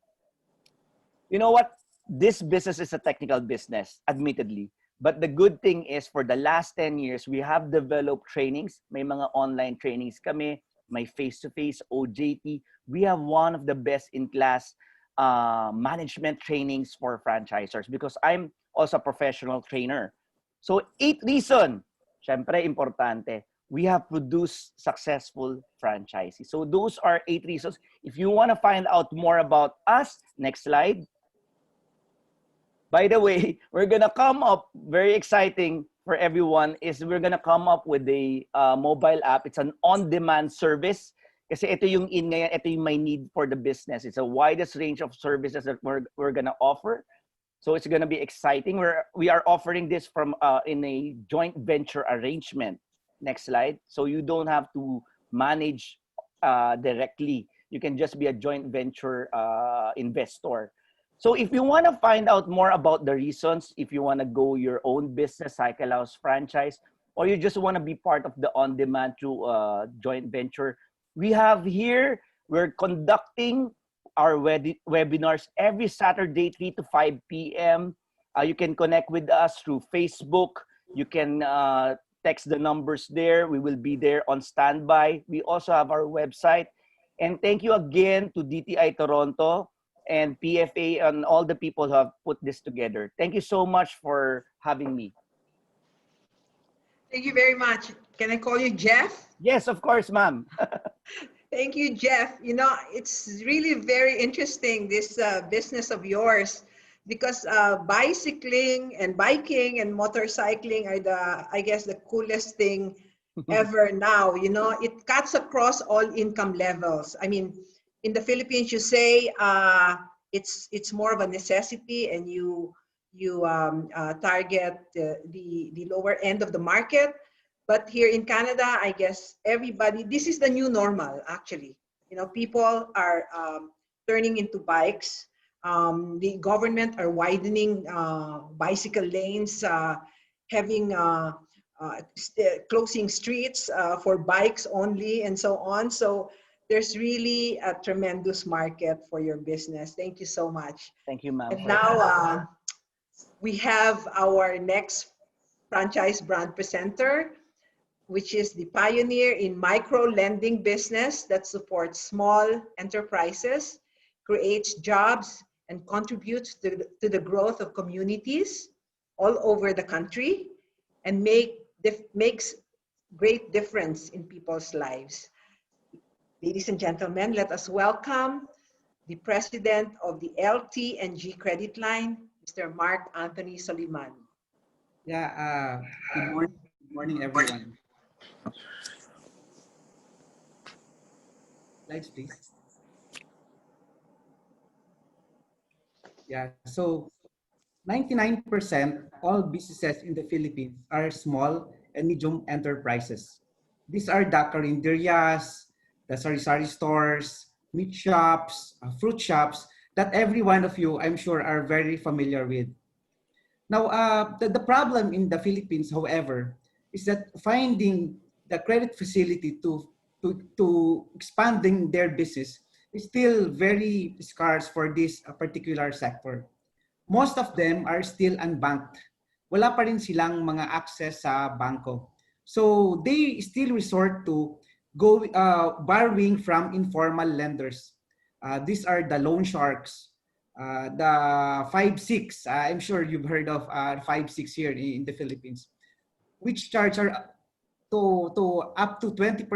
you know what? This business is a technical business, admittedly. But the good thing is, for the last 10 years, we have developed trainings. May mga online trainings kami, may face-to-face, OJT. We have one of the best-in-class management trainings for franchisors, because I'm also a professional trainer. So 8 reason, syempre importante, we have produced successful franchisees. So those are 8 reasons. If you want to find out more about us, next slide. By the way, we're gonna come up, very exciting for everyone, is we're gonna come up with a mobile app. It's an on-demand service. Kasi ito yung ngayon, ito yung may need for the business. It's a widest range of services that we're gonna offer. So it's gonna be exciting. We are offering this from in a joint venture arrangement. Next slide. So you don't have to manage directly. You can just be a joint venture investor. So if you want to find out more about the reasons, if you want to go your own business, Cycle House franchise, or you just want to be part of the on-demand through joint venture, we have here, we're conducting our webinars every Saturday, 3 to 5 p.m. You can connect with us through Facebook. You can text the numbers there. We will be there on standby. We also have our website. And thank you again to DTI Toronto and PFA and all the people who have put this together. Thank you so much for having me. Thank you very much. Can I call you Jeff? Yes, of course, ma'am. Thank you, Jeff. You know, it's really very interesting, this business of yours, because bicycling and biking and motorcycling are I guess, the coolest thing ever now. You know, it cuts across all income levels. I mean, in the Philippines, you say it's more of a necessity, and you target the lower end of the market. But here in Canada, I guess everybody, this is the new normal, actually. You know, people are turning into bikes. The government are widening bicycle lanes, having closing streets for bikes only, and so on. So there's really a tremendous market for your business. Thank you so much. Thank you, ma'am. And now we have our next franchise brand presenter, which is the pioneer in micro lending business that supports small enterprises, creates jobs, and contributes to the growth of communities all over the country, and makes great difference in people's lives. Ladies and gentlemen, let us welcome the president of the LT&G Credit Line, Mr. Mark Anthony Soliman. Yeah, good morning, everyone. Slides, please. Yeah, so 99% all businesses in the Philippines are small and medium enterprises. These are the carinderias, the sari-sari stores, meat shops, fruit shops that every one of you, I'm sure, are very familiar with. Now, the problem in the Philippines, however, is that finding the credit facility to expanding their business is still very scarce for this particular sector. Most of them are still unbanked. Wala pa rin silang mga access sa bangko. So they still resort to borrowing from informal lenders. These are the loan sharks, the 5-6. I'm sure you've heard of 5-6 here in the Philippines, which charge are to up to 20%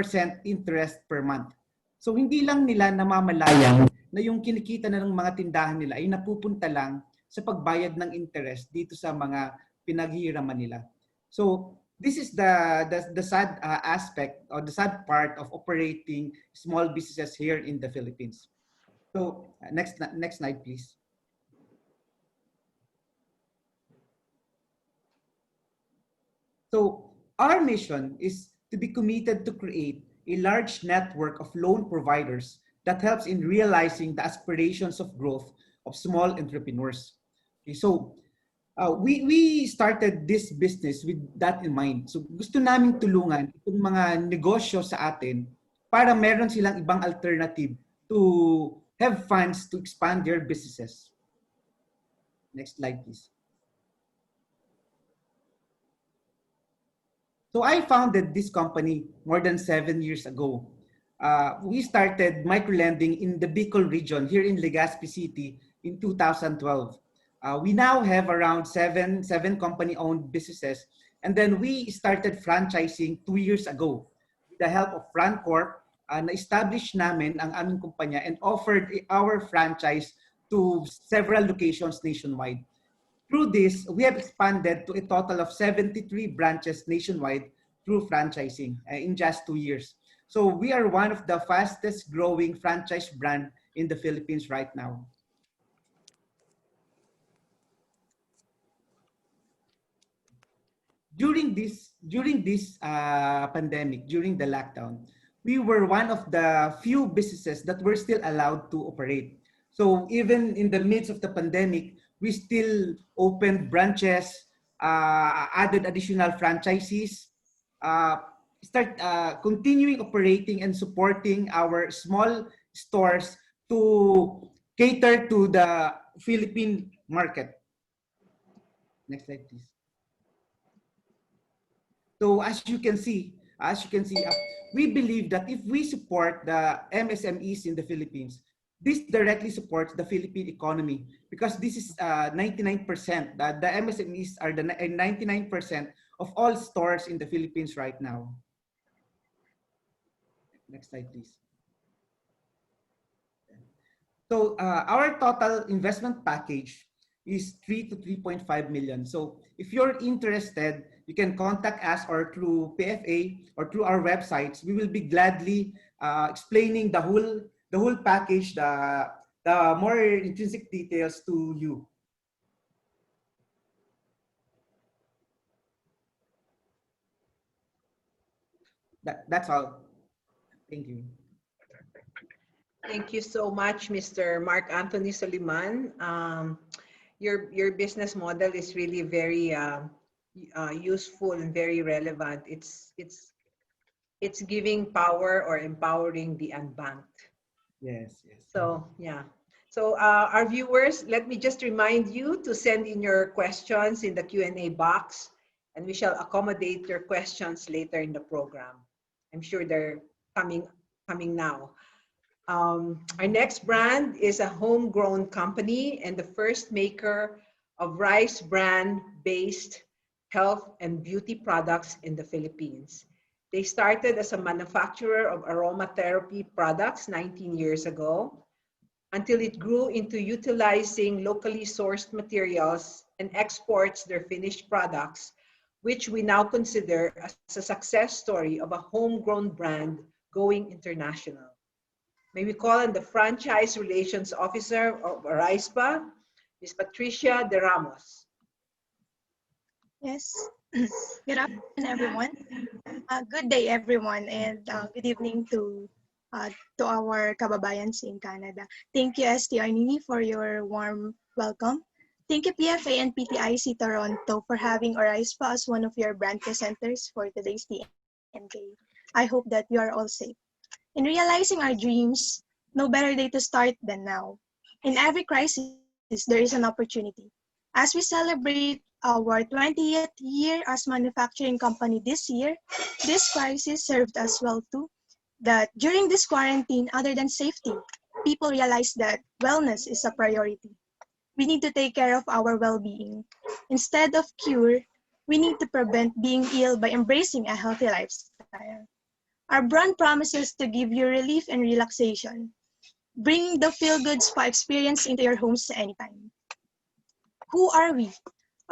interest per month. So hindi lang nila namamalayan na yung kinikita na ng mga tindahan nila ay napupunta lang sa pagbayad ng interest dito sa mga pinaghihiraman nila. So this is the sad aspect, or the sad part of operating small businesses here in the Philippines. So next slide, please. So our mission is to be committed to create a large network of loan providers that helps in realizing the aspirations of growth of small entrepreneurs. Okay, so we started this business with that in mind. So gusto namin tulungan itong mga negosyo sa atin para meron silang ibang alternative to have funds to expand their businesses. Next slide, please. So I founded this company more than 7 years ago. We started microlending in the Bicol region here in Legazpi City in 2012. We now have around seven company-owned businesses, and then we started franchising 2 years ago with the help of FranCorp. Na-establish namin ang aming kumpanya and offered our franchise to several locations nationwide. Through this, we have expanded to a total of 73 branches nationwide through franchising in just 2 years. So we are one of the fastest growing franchise brand in the Philippines right now. During this pandemic, during the lockdown, we were one of the few businesses that were still allowed to operate. So even in the midst of the pandemic, we still opened branches, added additional franchisees, continuing operating and supporting our small stores to cater to the Philippine market. Next slide, please. So as you can see, as you can see, we believe that if we support the MSMEs in the Philippines, this directly supports the Philippine economy because this is 99%. The MSMEs are the 99% of all stores in the Philippines right now. Next slide, please. So our total investment package is 3 to 3.5 million. So if you're interested, you can contact us or through PFA or through our websites. We will be gladly explaining the whole package, the more intrinsic details to you. That's all. Thank you. Thank you so much, Mr. Mark Anthony Soliman. Your business model is really very useful and very relevant. It's giving power or empowering the unbanked. Yes, yes. So yeah. So our viewers, let me just remind you to send in your questions in the Q&A box, and we shall accommodate your questions later in the program. I'm sure they're coming now. Our next brand is a homegrown company and the first maker of rice bran-based health and beauty products in the Philippines. They started as a manufacturer of aromatherapy products 19 years ago until it grew into utilizing locally sourced materials and exports their finished products, which we now consider as a success story of a homegrown brand going international. May we call on the Franchise Relations Officer of RISPA, Ms. Patricia De Ramos. Yes. Good afternoon, everyone. Good day, everyone, and good evening to our kababayans in Canada. Thank you, ST Arnini, for your warm welcome. Thank you, PFA and PTIC Toronto, for having RISPA as one of your brand presenters for today's TNK. I hope that you are all safe. In realizing our dreams, no better day to start than now. In every crisis, there is an opportunity. As we celebrate our 20th year as manufacturing company this year, this crisis served us well too. That during this quarantine, other than safety, people realized that wellness is a priority. We need to take care of our well-being. Instead of cure, we need to prevent being ill by embracing a healthy lifestyle. Our brand promises to give you relief and relaxation. Bring the feel-good spa experience into your homes anytime. Who are we?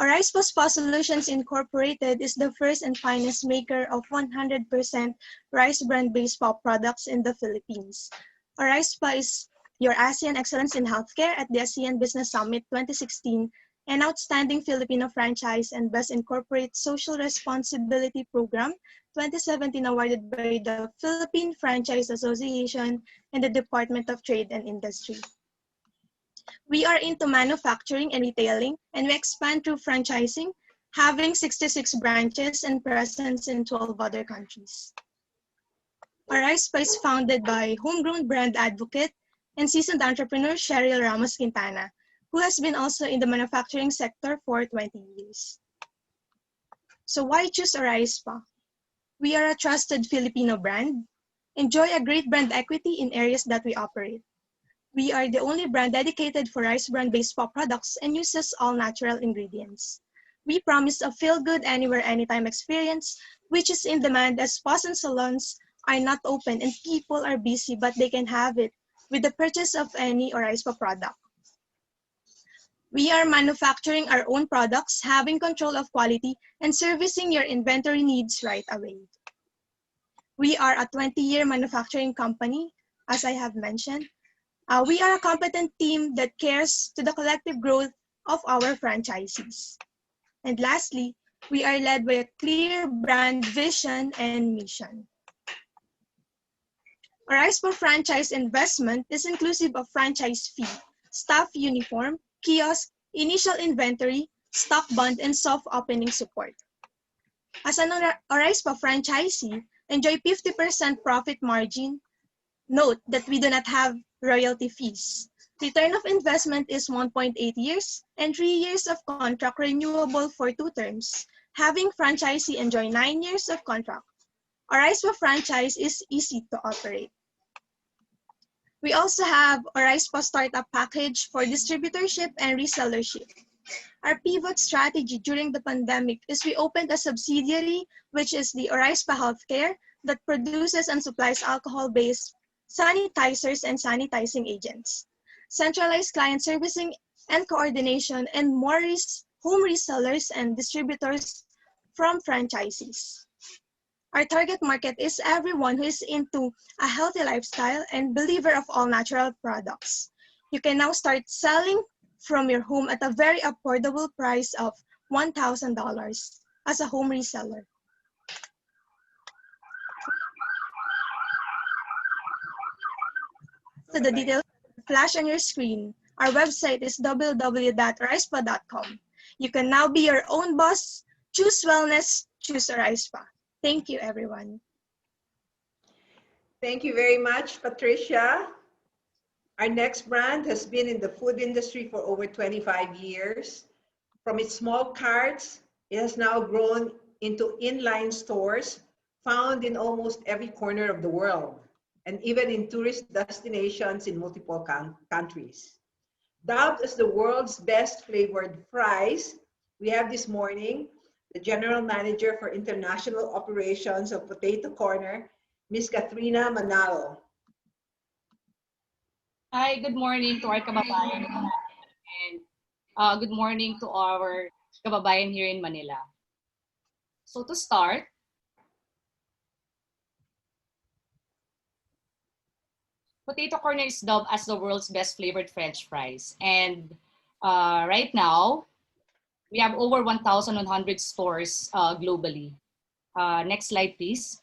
RISPA Spa Solutions Incorporated is the first and finest maker of 100% rice brand-based spa products in the Philippines. RISPA is your ASEAN Excellence in Healthcare at the ASEAN Business Summit 2016, an outstanding Filipino franchise and Best in Corporate Social Responsibility Program 2017 awarded by the Philippine Franchise Association and the Department of Trade and Industry. We are into manufacturing and retailing, and we expand through franchising, having 66 branches and presence in 12 other countries. RISPA is founded by homegrown brand advocate and seasoned entrepreneur Cheryl Ramos Quintana, who has been also in the manufacturing sector for 20 years. So why choose RISPA? We are a trusted Filipino brand, enjoy a great brand equity in areas that we operate. We are the only brand dedicated for rice brand-based spa products and uses all natural ingredients. We promise a feel-good anywhere, anytime experience, which is in demand as spas and salons are not open and people are busy, but they can have it with the purchase of any RISPA product. We are manufacturing our own products, having control of quality, and servicing your inventory needs right away. We are a 20-year manufacturing company, as I have mentioned. We are a competent team that cares to the collective growth of our franchisees. And lastly, we are led by a clear brand vision and mission. Our RISPA franchise investment is inclusive of franchise fee, staff uniform, kiosk, initial inventory, stock bond, and soft opening support. As an RISPA franchisee, enjoy 50% profit margin. Note that we do not have royalty fees. Return of investment is 1.8 years and 3 years of contract renewable for 2 terms, having franchisee enjoy 9 years of contract. Oraispa franchise is easy to operate. We also have Oraispa Startup Package for distributorship and resellership. Our pivot strategy during the pandemic is we opened a subsidiary, which is the Oraispa Healthcare, that produces and supplies alcohol-based sanitizers and sanitizing agents, centralized client servicing and coordination, and more home resellers and distributors from franchisees. Our target market is everyone who is into a healthy lifestyle and believer of all natural products. You can now start selling from your home at a very affordable price of $1,000 as a home reseller. So the details flash on your screen. Our website is www.oraispa.com. You can now be your own boss. Choose wellness, choose Oraispa. Thank you, everyone. Thank you very much, Patricia. Our next brand has been in the food industry for over 25 years. From its small carts, it has now grown into inline stores found in almost every corner of the world, and even in tourist destinations in multiple countries. Dubbed as the world's best flavored fries, we have this morning the General Manager for International Operations of Potato Corner, Ms. Katrina Manalo. Hi, good morning to our kababayan and good morning to our kababayan here in Manila. So to start, Potato Corner is dubbed as the world's best flavored French fries. And right now, we have over 1,100 stores globally. Next slide, please.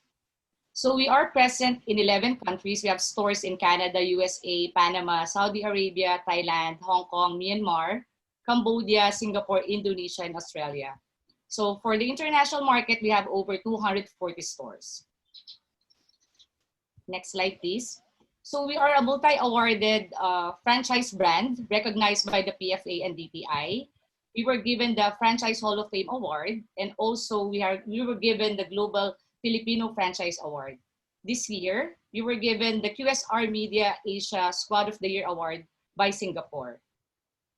So we are present in 11 countries. We have stores in Canada, USA, Panama, Saudi Arabia, Thailand, Hong Kong, Myanmar, Cambodia, Singapore, Indonesia, and Australia. So for the international market, we have over 240 stores. Next slide, please. So we are a multi-awarded franchise brand recognized by the PFA and DTI. We were given the Franchise Hall of Fame Award, and also we were given the Global Filipino Franchise Award. This year, we were given the QSR Media Asia Squad of the Year Award by Singapore.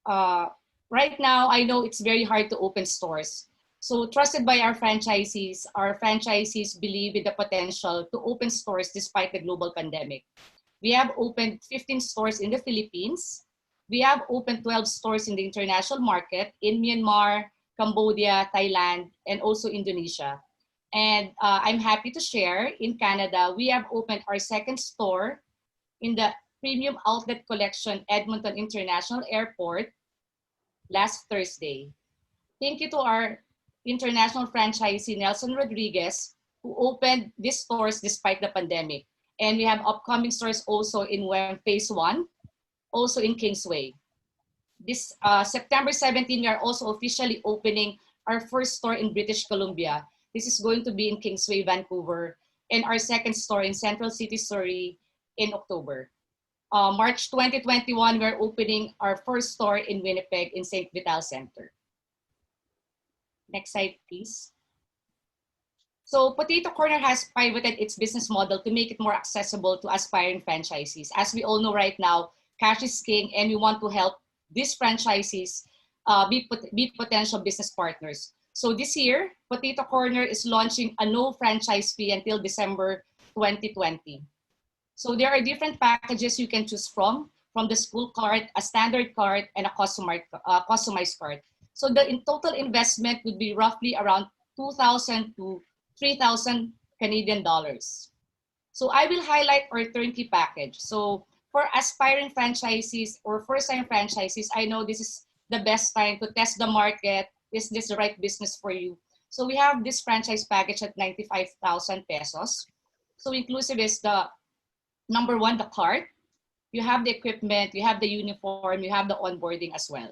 Right now, I know it's very hard to open stores. So trusted by our franchisees believe in the potential to open stores despite the global pandemic. We have opened 15 stores in the Philippines. We have opened 12 stores in the international market in Myanmar, Cambodia, Thailand, and also Indonesia. And I'm happy to share in Canada, we have opened our second store in the Premium Outlet Collection Edmonton International Airport last Thursday. Thank you to our international franchisee, Nelson Rodriguez, who opened these stores despite the pandemic. And we have upcoming stores also in Phase 1, also in Kingsway. This September 17, we are also officially opening our first store in British Columbia. This is going to be in Kingsway, Vancouver, and our second store in Central City, Surrey in October. March 2021, we're opening our first store in Winnipeg in St. Vital Center. Next slide, please. So Potato Corner has pivoted its business model to make it more accessible to aspiring franchisees. As we all know right now, cash is king, and we want to help these franchisees be potential business partners. So this year, Potato Corner is launching a no franchise fee until December 2020. So there are different packages you can choose from the school cart, a standard cart, and a customized cart. So the total investment would be roughly around 2,000 to 3,000 Canadian dollars. So I will highlight our turnkey package. So for aspiring franchisees or first-time franchisees, I know this is the best time to test the market. Is this the right business for you? So we have this franchise package at 95,000 pesos. So inclusive is the number one, the cart. You have the equipment, you have the uniform, you have the onboarding as well.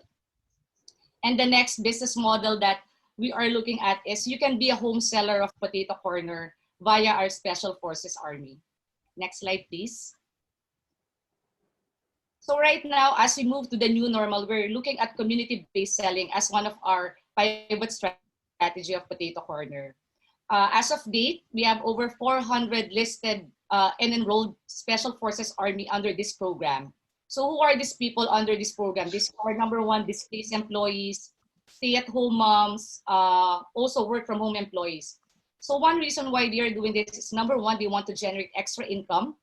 And the next business model that we are looking at is you can be a home seller of Potato Corner via our Special Forces Army. Next slide, please. So right now, as we move to the new normal, we're looking at community-based selling as one of our pivot strategy of Potato Corner. As of date, we have over 400 listed and enrolled Special Forces Army under this program. So who are these people under this program? These are number one, displaced employees, stay-at-home moms, also work-from-home employees. So one reason why they are doing this is number one, they want to generate extra income.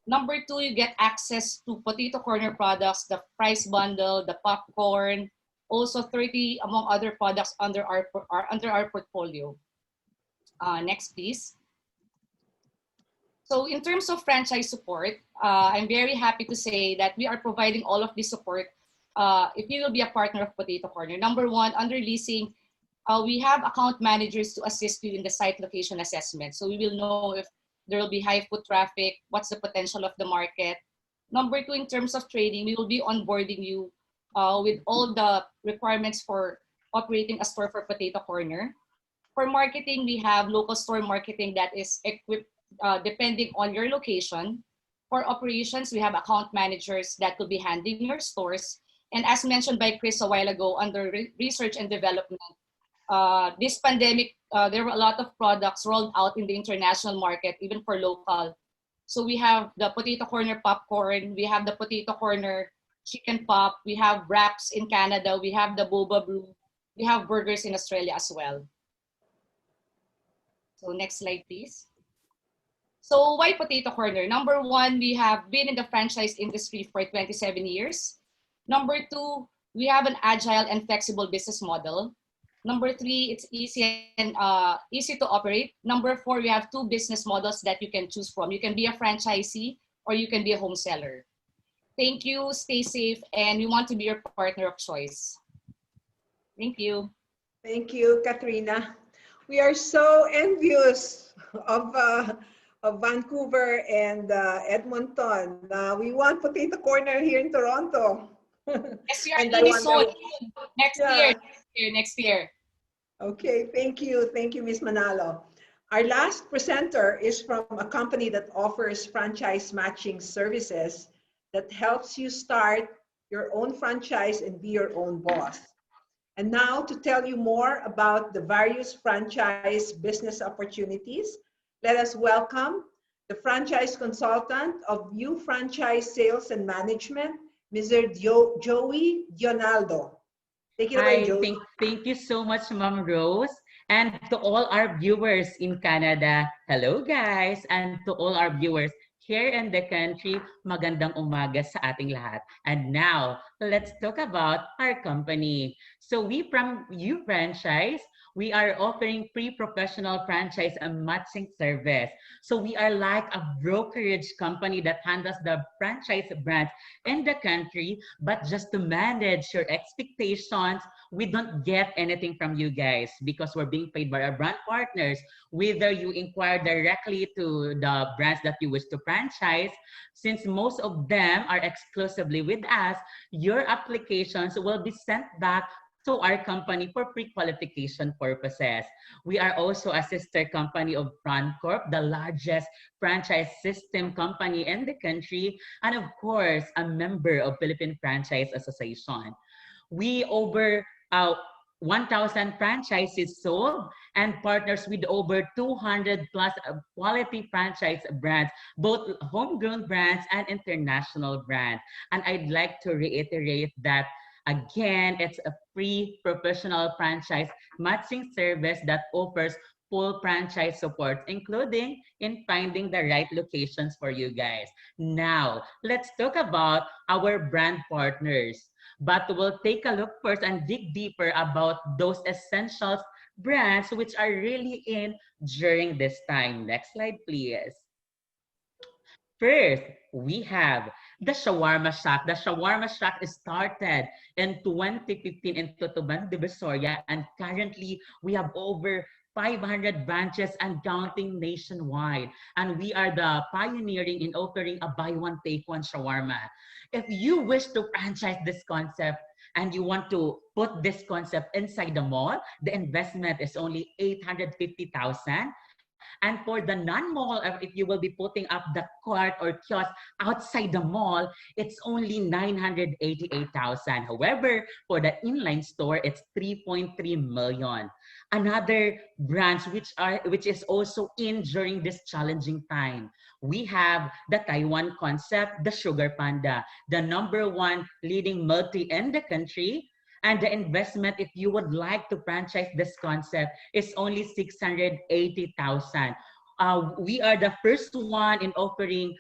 Number two, you get access to potato corner products, the price bundle, the popcorn, also 30 among other products under our portfolio. Next, please. So in terms of franchise support, I'm very happy to say that we are providing all of this support if you will be a partner of Potato Corner. Number one, under leasing, we have account managers to assist you in the site location assessment. So we will know if there will be high foot traffic, what's the potential of the market. Number two, in terms of training, we will be onboarding you with all the requirements for operating a store for Potato Corner. For marketing, we have local store marketing that is equipped depending on your location. For operations, we have account managers that will be handling your stores. And as mentioned by Chris a while ago, under research and development, this pandemic, there were a lot of products rolled out in the international market, even for local. So we have the Potato Corner popcorn, we have the Potato Corner chicken pop, we have wraps in Canada, we have the boba brew, we have burgers in Australia as well. So next slide, please. So why Potato Corner? Number one, we have been in the franchise industry for 27 years. Number two, we have an agile and flexible business model. Number three, it's easy and easy to operate. Number four, we have two business models that you can choose from. You can be a franchisee or you can be a home seller. Thank you, stay safe, and we want to be your partner of choice. Thank you. Thank you, Katrina. We are so envious of Vancouver and Edmonton. We want Potato Corner here in Toronto. Yes, you are And really so next year. Okay, thank you. Thank you, Ms. Manalo. Our last presenter is from a company that offers franchise matching services that helps you start your own franchise and be your own boss. And now to tell you more about the various franchise business opportunities, let us welcome the franchise consultant of View Franchise Sales and Management, Mr. Joey Dionaldo. Take it away, Joey. Thank you so much, Ma'am Rose. And to all our viewers in Canada, hello guys. And to all our viewers here in the country, magandang umaga sa ating lahat. And now, let's talk about our company. So we from You Franchise, we are offering pre-professional franchise and matching service. So we are like a brokerage company that handles the franchise brands in the country, but just to manage your expectations, we don't get anything from you guys because we're being paid by our brand partners. Whether you inquire directly to the brands that you wish to franchise, since most of them are exclusively with us, your applications will be sent back to our company for pre-qualification purposes. We are also a sister company of FranCorp, the largest franchise system company in the country, and of course, a member of Philippine Franchise Association. We over 1,000 franchises sold and partners with over 200 plus quality franchise brands, both homegrown brands and international brands. And I'd like to reiterate that again, it's a free professional franchise matching service that offers full franchise support, including in finding the right locations for you guys. Now, let's talk about our brand partners. But we'll take a look first and dig deeper about those essentials brands which are really in during this time. Next slide, please. First, we have the Shawarma Shack. The Shawarma Shack started in 2015 in Tutuban, Divisoria, and currently we have over 500 branches and counting nationwide. And we are the pioneering in offering a buy one, take one shawarma. If you wish to franchise this concept and you want to put this concept inside the mall, the investment is only 850,000. And for the non-mall, if you will be putting up the cart or kiosk outside the mall, it's only 988,000. However, for the inline store, it's 3.3 million. Another branch which is also in during this challenging time, we have the Taiwan concept, the Sugar Panda, the #1 leading multi in the country. And the investment, if you would like to franchise this concept, is only 680,000. We are the first one in offering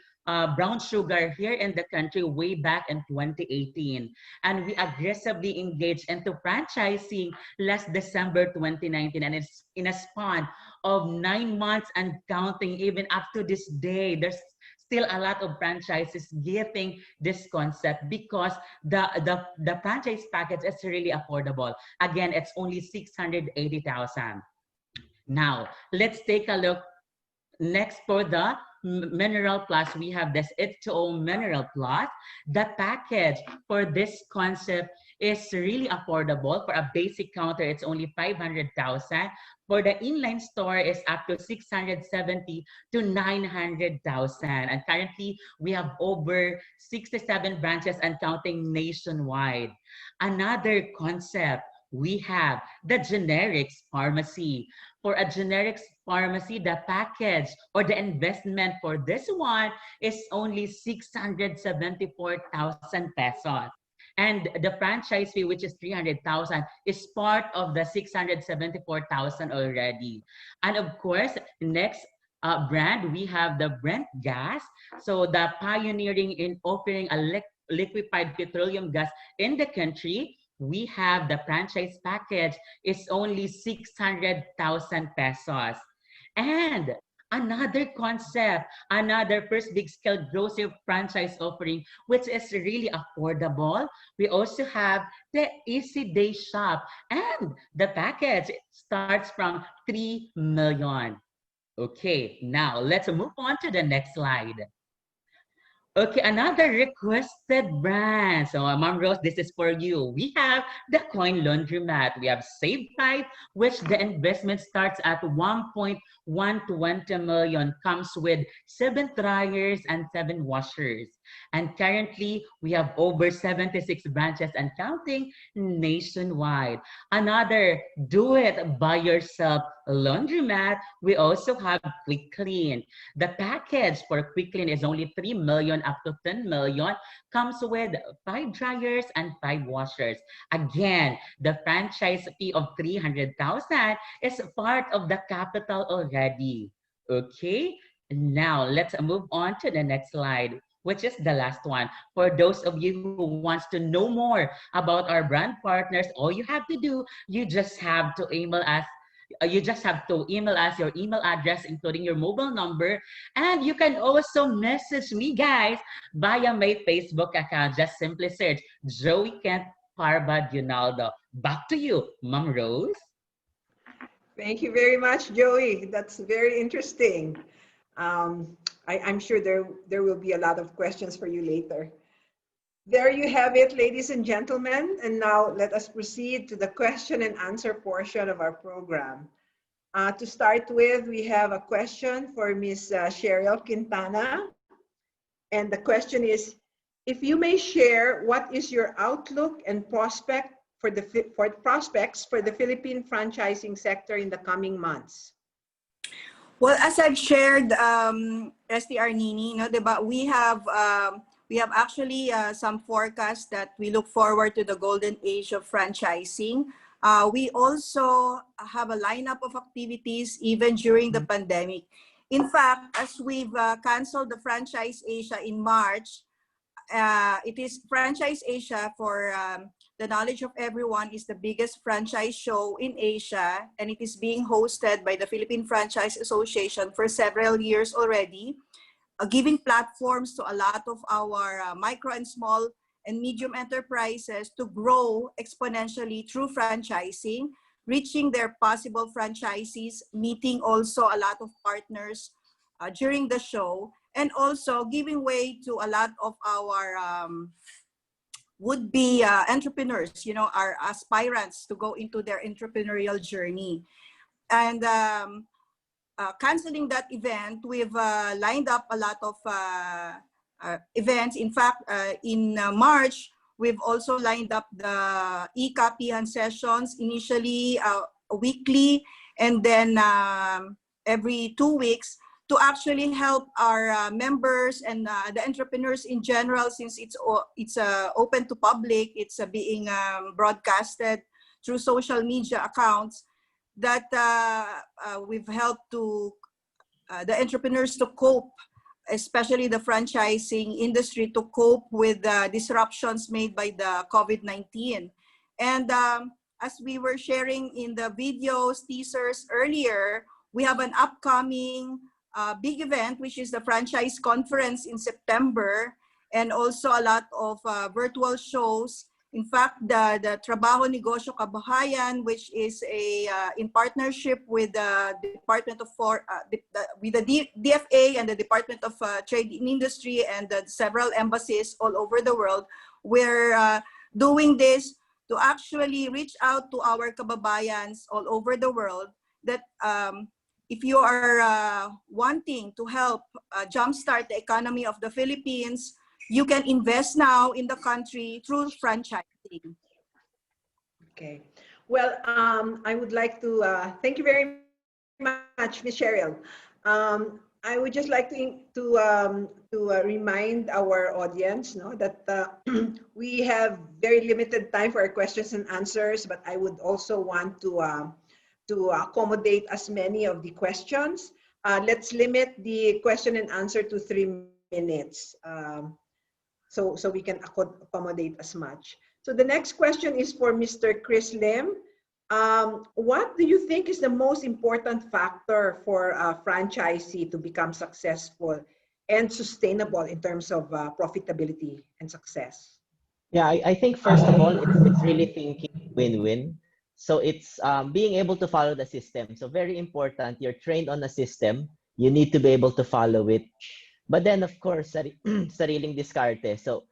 brown sugar here in the country way back in 2018. And we aggressively engaged into franchising last December 2019. And it's in a span of 9 months and counting, even up to this day. There's still a lot of franchises getting this concept because the franchise package is really affordable. Again, it's only 680,000. Now, let's take a look next for the Mineral Plus. We have this H2O Mineral Plus. The package for this concept is really affordable. For a basic counter, it's only 500,000. For the inline store, is up to 670 to 900,000. And currently, we have over 67 branches and counting nationwide. Another concept, we have the generics pharmacy. For a generics pharmacy, the package or the investment for this one is only 674,000 pesos. And the franchise fee, which is 300,000, is part of the 674,000 already. And of course, next brand, we have the Brent Gas. So the pioneering in offering a liquefied petroleum gas in the country. We have the franchise package is only 600,000 pesos. And another concept, another first big scale grocery franchise offering, which is really affordable. We also have the Easy Day Shop, and the package starts from 3 million. Okay, now let's move on to the next slide. Okay, another requested brand. So, Ma'am Rose, this is for you. We have the Coin Laundromat. We have Save 5, which the investment starts at 1.120 million, comes with 7 dryers and 7 washers. And currently, we have over 76 branches and counting nationwide. Another do-it-by-yourself laundromat, we also have Quick Clean. The package for Quick Clean is only 3 million up to 10 million, comes with 5 dryers and 5 washers. Again, the franchise fee of 300,000 is part of the capital already. Okay, now let's move on to the next slide, which is the last one. For those of you who wants to know more about our brand partners, all you have to do, you just have to email us. You just have to email us your email address, including your mobile number. And you can also message me, guys, via my Facebook account. Just simply search Joey Kent Parba Donaldo. Back to you, Ma'am Rose. Thank you very much, Joey. That's very interesting. I'm sure there will be a lot of questions for you later. There you have it, ladies and gentlemen. And now let us proceed to the question and answer portion of our program. To start with, we have a question for Ms. Cheryl Quintana. And the question is, if you may share, what is your outlook and prospects for the Philippine franchising sector in the coming months? Well, as I've shared, STR Nini, no, diba, we have actually some forecasts that we look forward to the golden age of franchising. We also have a lineup of activities even during the pandemic. In fact, as we've canceled the Franchise Asia in March, it is Franchise Asia, for the knowledge of everyone, is the biggest franchise show in Asia, and it is being hosted by the Philippine Franchise Association for several years already, giving platforms to a lot of our micro and small and medium enterprises to grow exponentially through franchising, reaching their possible franchisees, meeting also a lot of partners during the show, and also giving way to a lot of our would-be entrepreneurs, you know, our aspirants to go into their entrepreneurial journey. And canceling that event, we've lined up a lot of events. In fact, in March, we've also lined up the e-copyhan sessions, initially weekly, and then every 2 weeks, to actually help our members and the entrepreneurs in general, since it's open to public, it's being broadcasted through social media accounts, that we've helped to the entrepreneurs to cope, especially the franchising industry, to cope with the disruptions made by the COVID-19. And as we were sharing in the videos, teasers earlier, we have an upcoming big event, which is the franchise conference in September, and also a lot of virtual shows. In fact, the Trabaho, Negosyo, Kabuhayan, which is in partnership with the Department of with the DFA and the Department of Trade and Industry and several embassies all over the world, we're doing this to actually reach out to our kababayans all over the world, that if you are wanting to help jumpstart the economy of the Philippines, you can invest now in the country through franchising. Okay. Well, I would like to thank you very much, Ms. Cheryl. I would just like to remind our audience, that we have very limited time for our questions and answers, but I would also want to accommodate as many of the questions. Let's limit the question and answer to 3 minutes, so we can accommodate as much. So the next question is for Mr. Chris Lim. What do you think is the most important factor for a franchisee to become successful and sustainable in terms of profitability and success? Yeah, I think first of all, it's really thinking win-win. So it's being able to follow the system. So very important, you're trained on a system, you need to be able to follow it. But then of course, sariling diskarte. So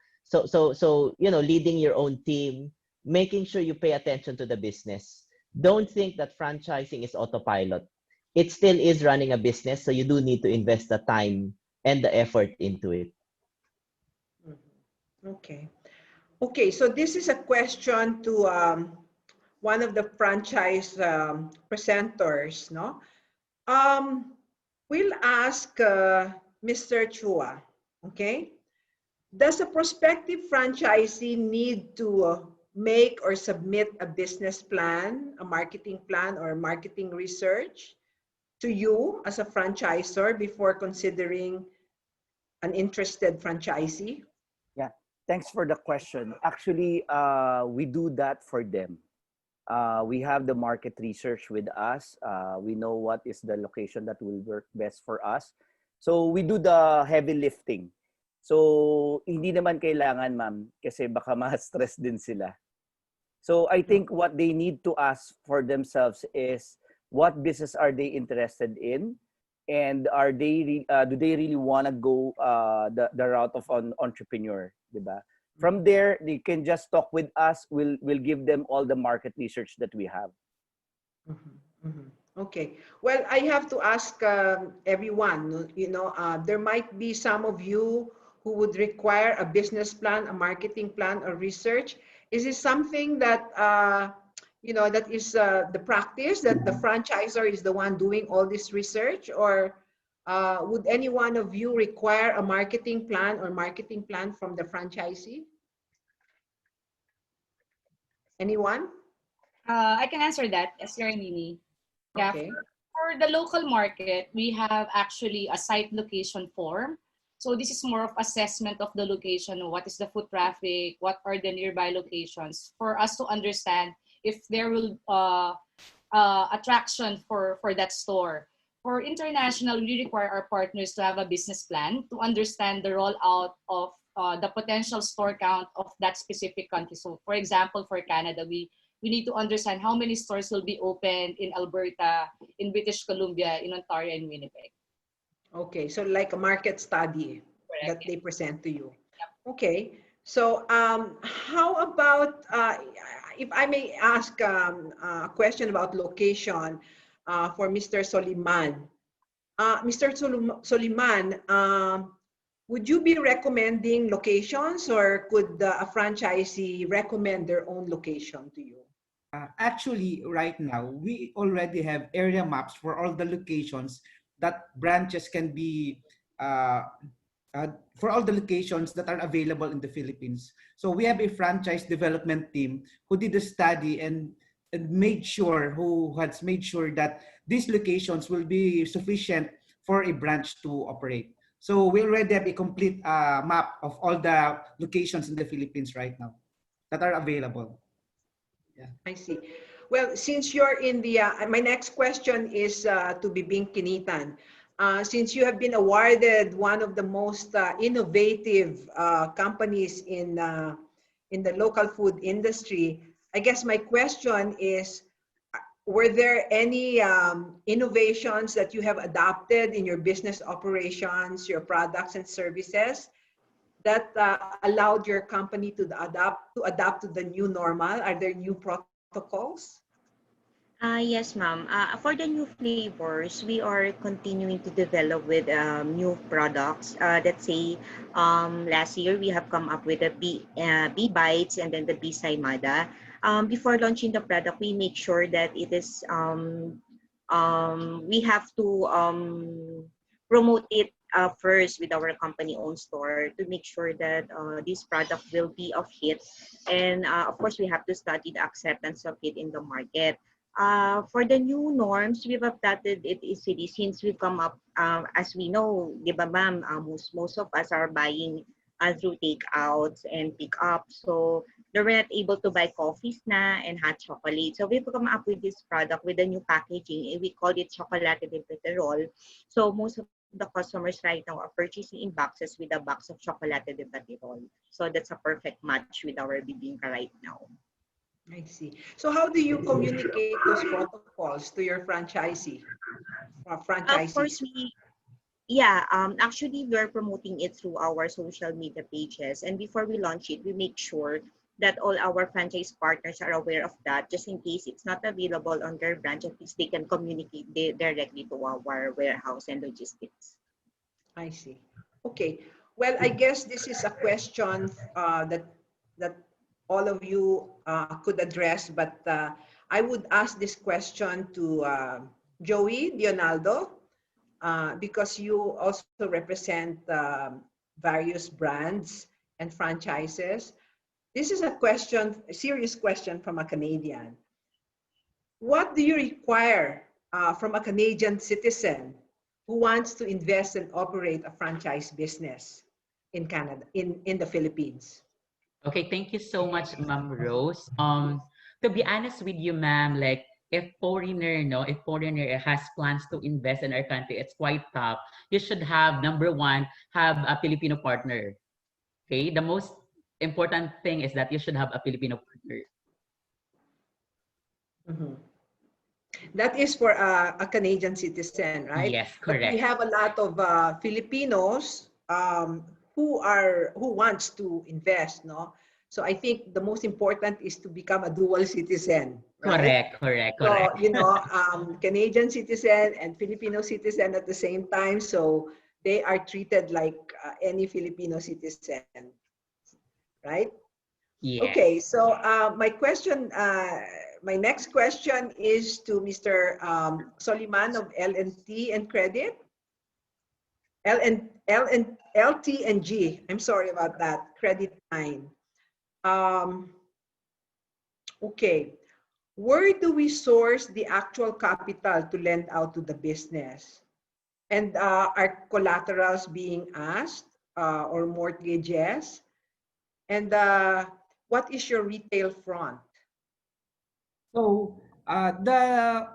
leading your own team, making sure you pay attention to the business. Don't think that franchising is autopilot. It still is running a business, so you do need to invest the time and the effort into it. Okay. Okay, so this is a question to one of the franchise presenters, no? We'll ask Mr. Chua, okay? Does a prospective franchisee need to make or submit a business plan, a marketing plan, or marketing research to you as a franchisor before considering an interested franchisee? Yeah, thanks for the question. Actually, we do that for them. We have the market research with us. We know what is the location that will work best for us. So we do the heavy lifting. So hindi naman kailangan, ma'am, kasi baka ma-stress din sila. So I think what they need to ask for themselves is what business are they interested in, and are they do they really want to go the route of an entrepreneur, diba? From there, they can just talk with us. We'll give them all the market research that we have. Okay. Well, I have to ask everyone, there might be some of you who would require a business plan, a marketing plan, or research. Is this something that, that is the practice, that the franchisor is the one doing all this research? Or would any one of you require a marketing plan or marketing plan from the franchisee? Anyone? I can answer that, Sir Nini. Yeah, Okay. for the local market, we have actually a site location form. So this is more of assessment of the location, what is the foot traffic, what are the nearby locations, for us to understand if there will attraction for that store. For international, we require our partners to have a business plan to understand the rollout of the potential store count of that specific country. So for example, for Canada, we need to understand how many stores will be opened in Alberta, in British Columbia, in Ontario, and Winnipeg. Okay, so like a market study. Correct. That they present to you. Okay, so how about, if I may ask a question about location for Mr. Soliman. Mr. Soliman, would you be recommending locations, or could a franchisee recommend their own location to you? Actually, right now, we already have area maps for all the locations that branches can be, uh, for all the locations that are available in the Philippines. So we have a franchise development team who did a study and has made sure that these locations will be sufficient for a branch to operate. So we already have a complete map of all the locations in the Philippines right now that are available. Yeah. I see. Well, since you're in the, my next question is to BIBINOKINITAN. Since you have been awarded one of the most innovative companies in the local food industry, I guess my question is, were there any innovations that you have adopted in your business operations, your products and services, that allowed your company to adapt to the new normal? Are there new protocols? Yes, ma'am. For the new flavors, we are continuing to develop with new products. Let's say last year we have come up with the B Bites and then the B Saimada. Before launching the product, we make sure that it is we have to promote it first with our company-owned store to make sure that this product will be of hit. And of course, we have to study the acceptance of it in the market. For the new norms, we've adapted it easily since we've come up, as we know, di ba ma'am, most of us are buying through takeouts and pick-up. So they were not able to buy coffees na and hot chocolate. So we've come up with this product with a new packaging. We call it Chocolate de Peterol. So most of the customers right now are purchasing in boxes with a box of Chocolate de Peterol. So that's a perfect match with our bibingka right now. I see. So how do you communicate those protocols to your franchisees? Of course, actually, we're promoting it through our social media pages. And before we launch it, we make sure that all our franchise partners are aware of that, just in case it's not available on their branch, at least they can communicate directly to our warehouse and logistics. I see. Okay. Well, I guess this is a question that all of you could address, but I would ask this question to Joey Dionaldo, because you also represent various brands and franchises. This is a serious question from a Canadian. What do you require from a Canadian citizen who wants to invest and operate a franchise business in Canada, in the Philippines? Okay, thank you so much, Ma'am Rose. To be honest with you, ma'am, like if foreigner has plans to invest in our country, it's quite tough. You should have, number one, have a Filipino partner. Okay, the most important thing is that you should have a Filipino partner. Mm-hmm. That is for a Canadian citizen, right? Yes, But we correct. have a lot of Filipinos who wants to invest, no? So I think the most important is to become a dual citizen, right? Correct. So, Canadian citizen and Filipino citizen at the same time, so they are treated like any Filipino citizen, right? Yes. Okay, so my next question is to Mr. Soliman of LNT and Credit. LT and G. I'm sorry about that. Credit line. Okay. Where do we source the actual capital to lend out to the business? And are collaterals being asked or mortgages? And what is your retail front? So the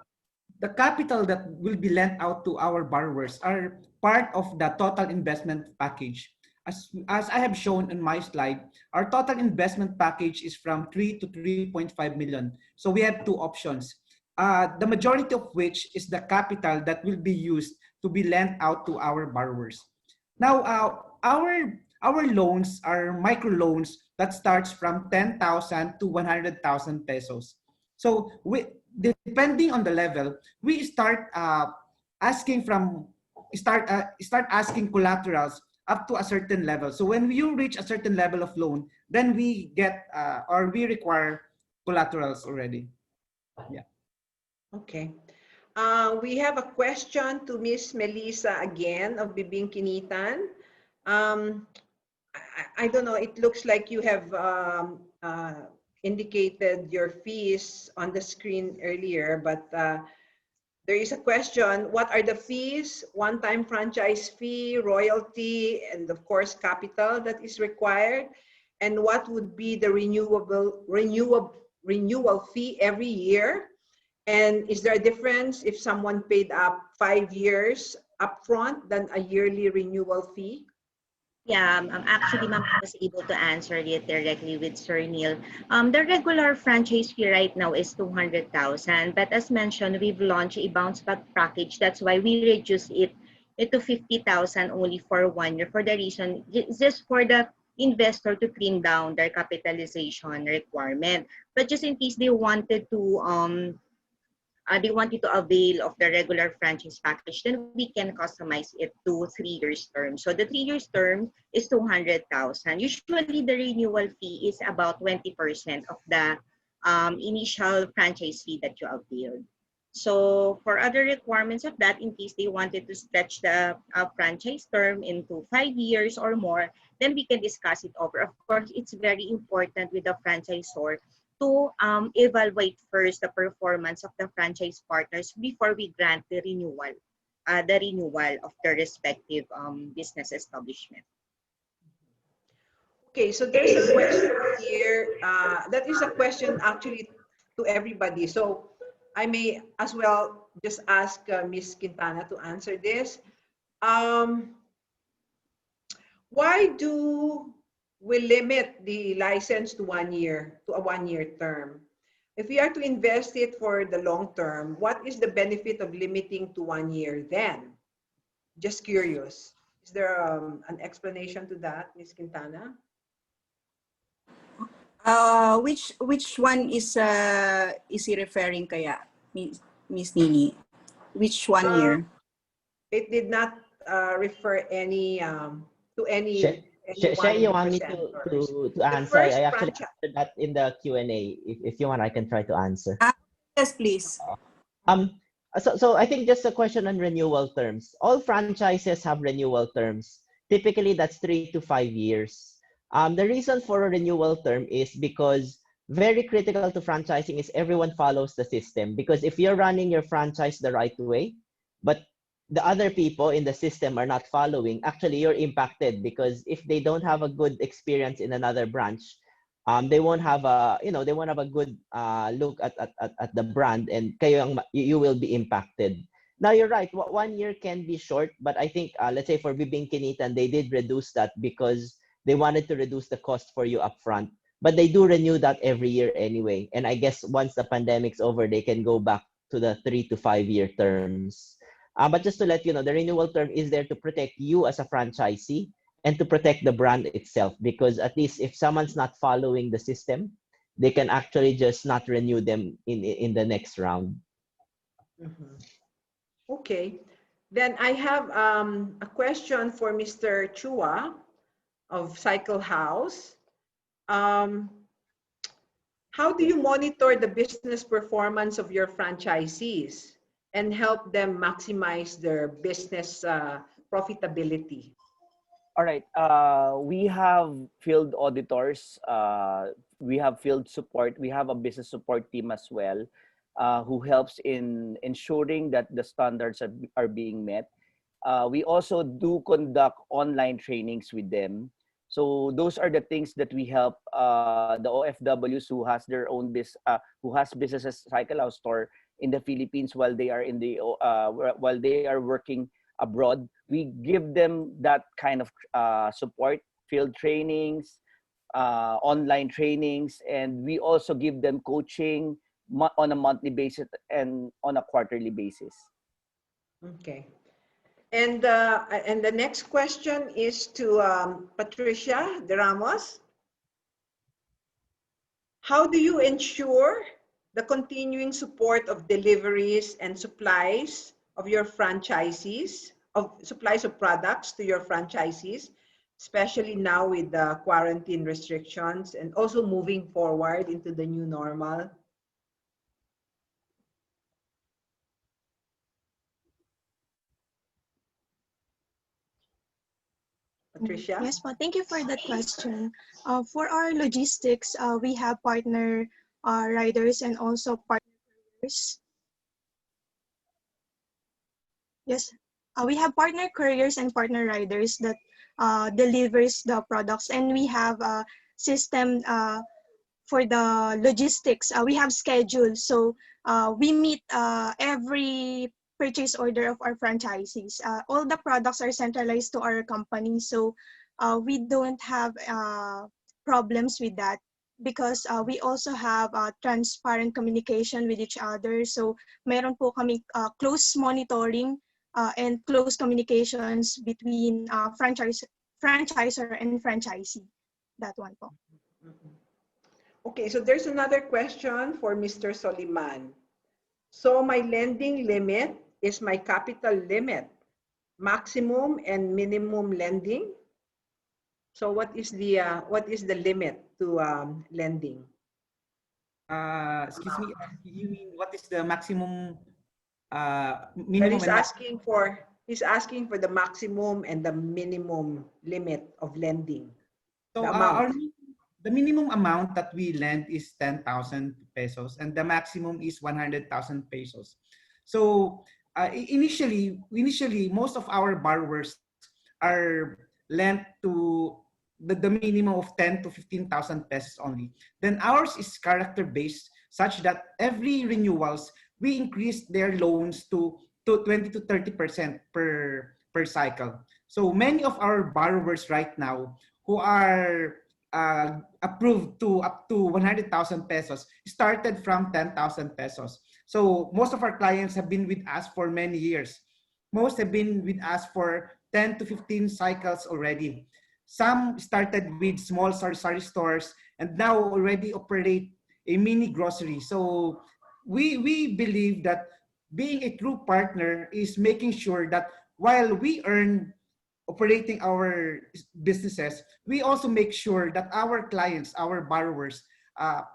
capital that will be lent out to our borrowers are part of the total investment package. As I have shown in my slide, our total investment package is from 3 to 3.5 million. So we have two options. The majority of which is the capital that will be used to be lent out to our borrowers. Now, our loans are micro loans that starts from 10,000 to 100,000 pesos. So depending on the level, we start asking from start asking collaterals up to a certain level. So when you reach a certain level of loan, then we get or we require collaterals already. Yeah. Okay. We have a question to Miss Melissa again of BIBINOKINITAN. I don't know, it looks like you have indicated your fees on the screen earlier, but there is a question: what are the fees, one-time franchise fee, royalty, and of course capital that is required? And what would be the renewal fee every year? And is there a difference if someone paid up 5 years upfront than a yearly renewal fee? Yeah, actually, ma'am, I was able to answer it directly with Sir Neil. The regular franchise fee right now is 200,000, but as mentioned, we've launched a bounce back package. That's why we reduced it to 50,000 only for 1 year. For the reason, just for the investor to trim down their capitalization requirement. But just in case they wanted to avail of the regular franchise package, then we can customize it to 3 years term. So the 3 years term is 200,000. Usually the renewal fee is about 20% of the initial franchise fee that you availed. So for other requirements of that, in case they wanted to stretch the franchise term into 5 years or more, then we can discuss it over. Of course, it's very important with the franchisor to evaluate first the performance of the franchise partners before we grant the renewal of the respective business establishment. Okay, so there's a question here. That is a question actually to everybody. So I may as well just ask Ms. Quintana to answer this. Why do we limit the license to 1 year, to a 1 year term? If we are to invest it for the long term, what is the benefit of limiting to 1 year then? Just curious. Is there an explanation to that, Ms. Quintana? Which one is he referring kaya, Miss Nini? Which 1 year? It did not refer any to any Share, one you of the want me presenters. to answer? I first actually franchise. answered that in the Q&A. If you want, I can try to answer. Yes, please. So I think just a question on renewal terms. All franchises have renewal terms. Typically, that's 3 to 5 years. The reason for a renewal term is because very critical to franchising is everyone follows the system. Because if you're running your franchise the right way, but the other people in the system are not following, actually you're impacted, because if they don't have a good experience in another branch, they won't have a good look at the brand, and you will be impacted. Now you're right, 1 year can be short, but I think let's say for BIBINOKINITAN, they did reduce that because they wanted to reduce the cost for you upfront. But they do renew that every year anyway. And I guess once the pandemic's over, they can go back to the 3 to 5 year terms. But just to let you know, the renewal term is there to protect you as a franchisee and to protect the brand itself. Because at least if someone's not following the system, they can actually just not renew them in the next round. Mm-hmm. Okay. Then I have a question for Mr. Chua of Cycle House. How do you monitor the business performance of your franchisees and help them maximize their business profitability? All right. We have field auditors. We have field support. We have a business support team as well, who helps in ensuring that the standards are being met. We also do conduct online trainings with them. So those are the things that we help the OFWs who has their own who has businesses Cycle House store in the Philippines while they are while they are working abroad. We give them that kind of support, field trainings, online trainings, and we also give them coaching on a monthly basis and on a quarterly basis. Okay. And the next question is to Patricia de Ramos. How do you ensure the continuing support of deliveries and supplies of your franchisees supplies of products to your franchisees, especially now with the quarantine restrictions and also moving forward into the new normal? Patricia? Yes, po. Thank you for that question. For our logistics, we have partner riders and also partners. Yes, we have partner couriers and partner riders that delivers the products, and we have a system for the logistics. We have schedules, so we meet every purchase order of our franchisees. All the products are centralized to our company, so we don't have problems with that because we also have transparent communication with each other. So meron po kami close monitoring and close communications between franchisor and franchisee. That one po. Okay, so there's another question for Mr. Soliman. So my lending limit is my capital limit, maximum and minimum lending. So what is the limit to lending? Excuse me, you mean what is the maximum Well, minimum he's and asking for the maximum and the minimum limit of lending. So The amount. the minimum amount that we lend is 10,000 pesos and the maximum is 100,000 pesos. So initially, most of our borrowers are lent to the minimum of 10 to 15,000 pesos only. Then ours is character based such that every renewals, we increase their loans to 20 to 30% per cycle. So many of our borrowers right now who are approved to up to 100,000 pesos started from 10,000 pesos. So most of our clients have been with us for many years. Most have been with us for 10 to 15 cycles already. Some started with small sari stores and now already operate a mini grocery. So we believe that being a true partner is making sure that while we earn operating our businesses, we also make sure that our clients, our borrowers, are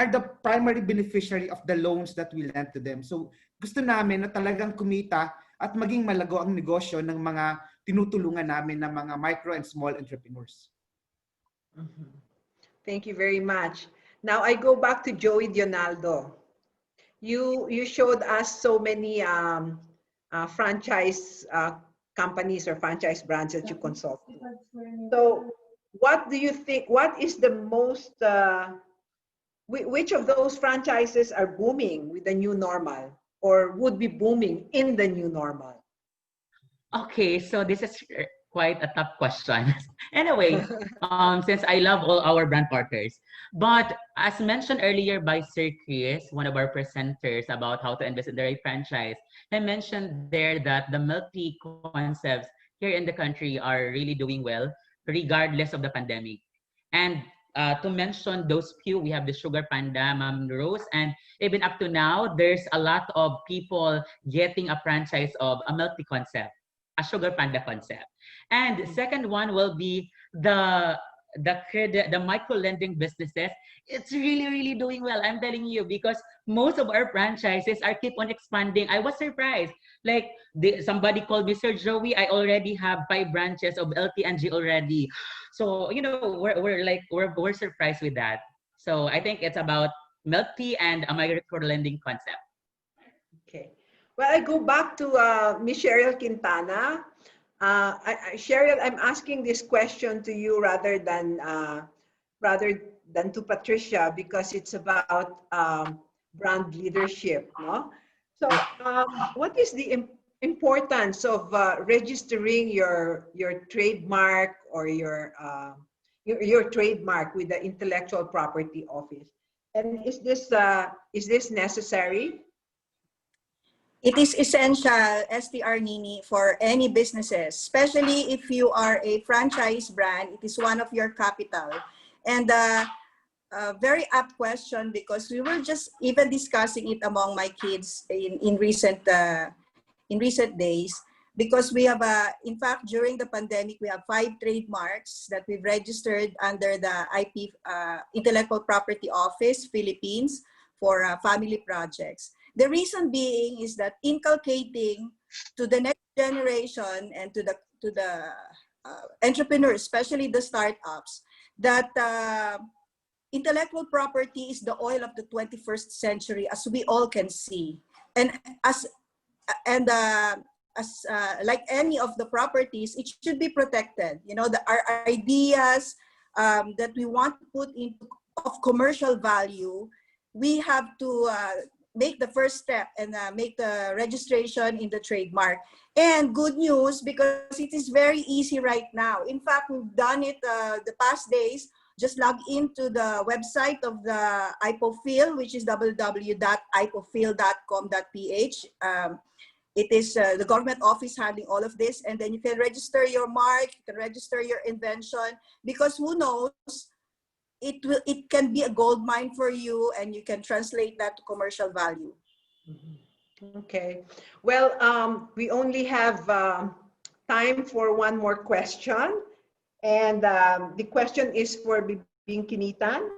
the primary beneficiary of the loans that we lend to them. So gusto namin na talagang kumita at maging malago ang negosyo ng mga tinutulungan namin na mga micro and small entrepreneurs. Thank you very much. Now I go back to Joey Dionaldo. You showed us so many franchise companies or franchise brands that you consult. So what do you think, what is the most, which of those franchises are booming with the new normal or would be booming in the new normal? Okay, so this is quite a tough question. Anyway, since I love all our brand partners, but as mentioned earlier by Sir Chris, one of our presenters about how to invest in the right franchise, I mentioned there that the milk tea concepts here in the country are really doing well, regardless of the pandemic. And to mention those few, we have the Sugar Panda, Ma'am Rose, and even up to now, there's a lot of people getting a franchise of a milk tea concept, a Sugar Panda concept. And the second one will be the credit, the micro lending businesses. It's really doing well, I'm telling you, because most of our franchises are keep on expanding. I was surprised. Like somebody called me, Sir Joey, I already have 5 branches of LTNG already. So you know, we're surprised with that. So I think it's about milk tea and a micro lending concept. Okay. Well, I go back to Ms. Cheryl Quintana. Cheryl, I'm asking this question to you rather than to Patricia because it's about brand leadership, no? So, what is the importance of registering your trademark or your trademark with the Intellectual Property Office? And is this necessary? It is essential, STR Nini, for any businesses, especially if you are a franchise brand. It is one of your capital. And a very apt question because we were just even discussing it among my kids in recent days. because we have in fact, during the pandemic, we have 5 trademarks that we've registered under the IP, Intellectual Property Office, Philippines, for family projects. The reason being is that inculcating to the next generation and to the entrepreneurs, especially the startups, that intellectual property is the oil of the 21st century, as we all can see, and as like any of the properties, it should be protected. You know, our ideas that we want to put into of commercial value, we have to make the first step and make the registration in the trademark. And good news, because it is very easy right now. In fact, we've done it the past days. Just log into the website of the IPOFIL, which is www.ipofil.com.ph. It is the government office handling all of this, and then you can register your mark, you can register your invention, because who knows, it can be a gold mine for you, and you can translate that to commercial value. Okay. Well, we only have time for one more question. And the question is for BIBINOKINITAN.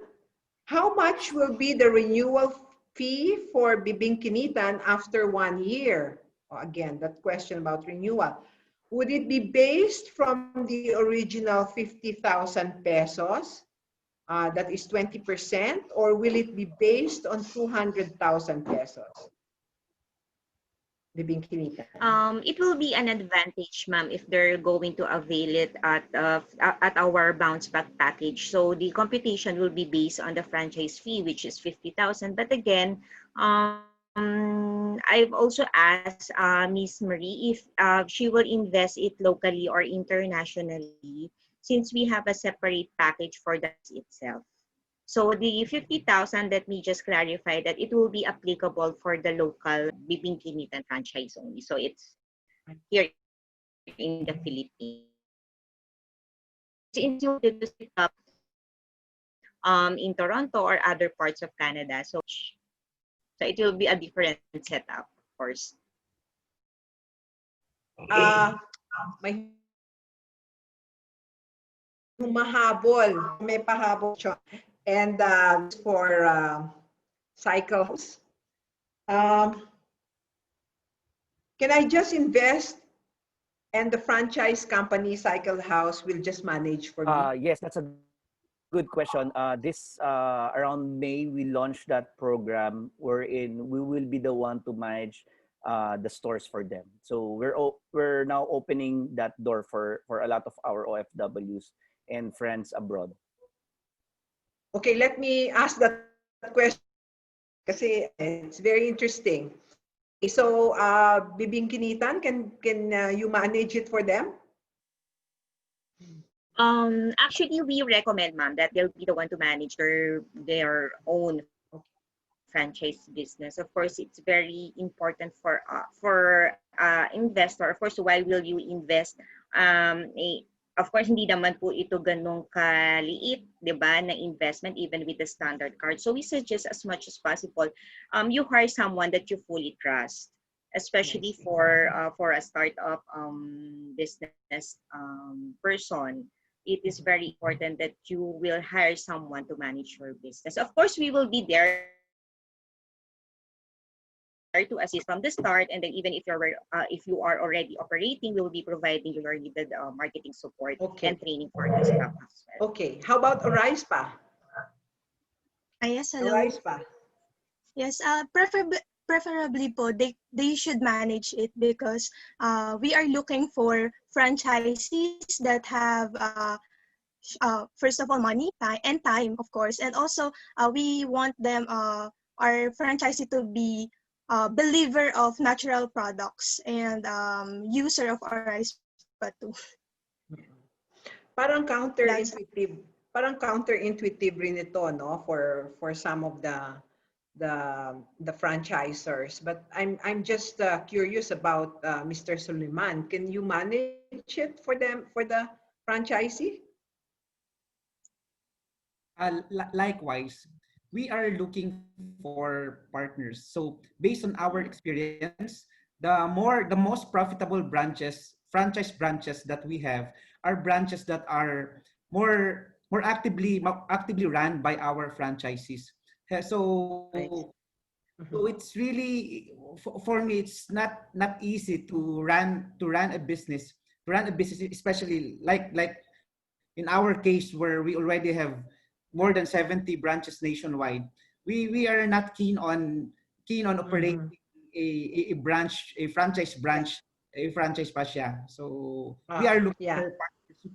How much will be the renewal fee for BIBINOKINITAN after 1 year? Again, that question about renewal. Would it be based from the original 50,000 pesos? That is 20%, or will it be based on 200,000 pesos? It will be an advantage, ma'am, if they're going to avail it at our bounce back package. So the computation will be based on the franchise fee, which is 50,000. But again, I've also asked Miss Marie if she will invest it locally or internationally, since we have a separate package for that itself. So the 50,000, let me just clarify that it will be applicable for the local BIBINOKINITAN franchise only. So it's here in the Philippines. It's intended to set up in Toronto or other parts of Canada. So it will be a different setup, of course. May humahabol, may pahabol. And for cycle house. Can I just invest and the franchise company Cycle House will just manage for me? Yes, that's a good question. This around May, we launched that program wherein we will be the one to manage the stores for them. So we're now opening that door for a lot of our OFWs and friends abroad. Okay, let me ask that question kasi it's very interesting. So, BIBINOKINITAN, can you manage it for them? Actually, we recommend, ma'am, that they'll be the one to manage their own franchise business. Of course, it's very important for investor. Of course, why will you invest? Of course, hindi naman po ito ganong kaliit, di ba, na investment even with the standard card. So we suggest as much as possible, you hire someone that you fully trust, especially for a startup business person. It is very important that you will hire someone to manage your business. Of course, we will be there to assist from the start, and then even if you are already operating, we will be providing you your needed marketing support and training for the staff as well. Okay, how about Arispa? Yes, hello. Arispa. Yes, preferably po, they should manage it, because we are looking for franchisees that have first of all money, and time, of course, and also we want them our franchisee to be believer of natural products and user of our rice too. Parang counterintuitive. Parang counterintuitive rin ito, no, for some of the franchisors. But I'm just curious about Mr. Suleiman. Can you manage it for them, for the franchisee? Likewise, we are looking for partners. So based on our experience, the most profitable franchise branches that we have are branches that are more actively run by our franchisees. So Right. so it's really for me it's not easy to run a business, especially like in our case where we already have more than 70 branches nationwide. We are not keen on operating a branch, a franchise Yeah. branch, a franchise pasya. So we are looking Yeah. for partners who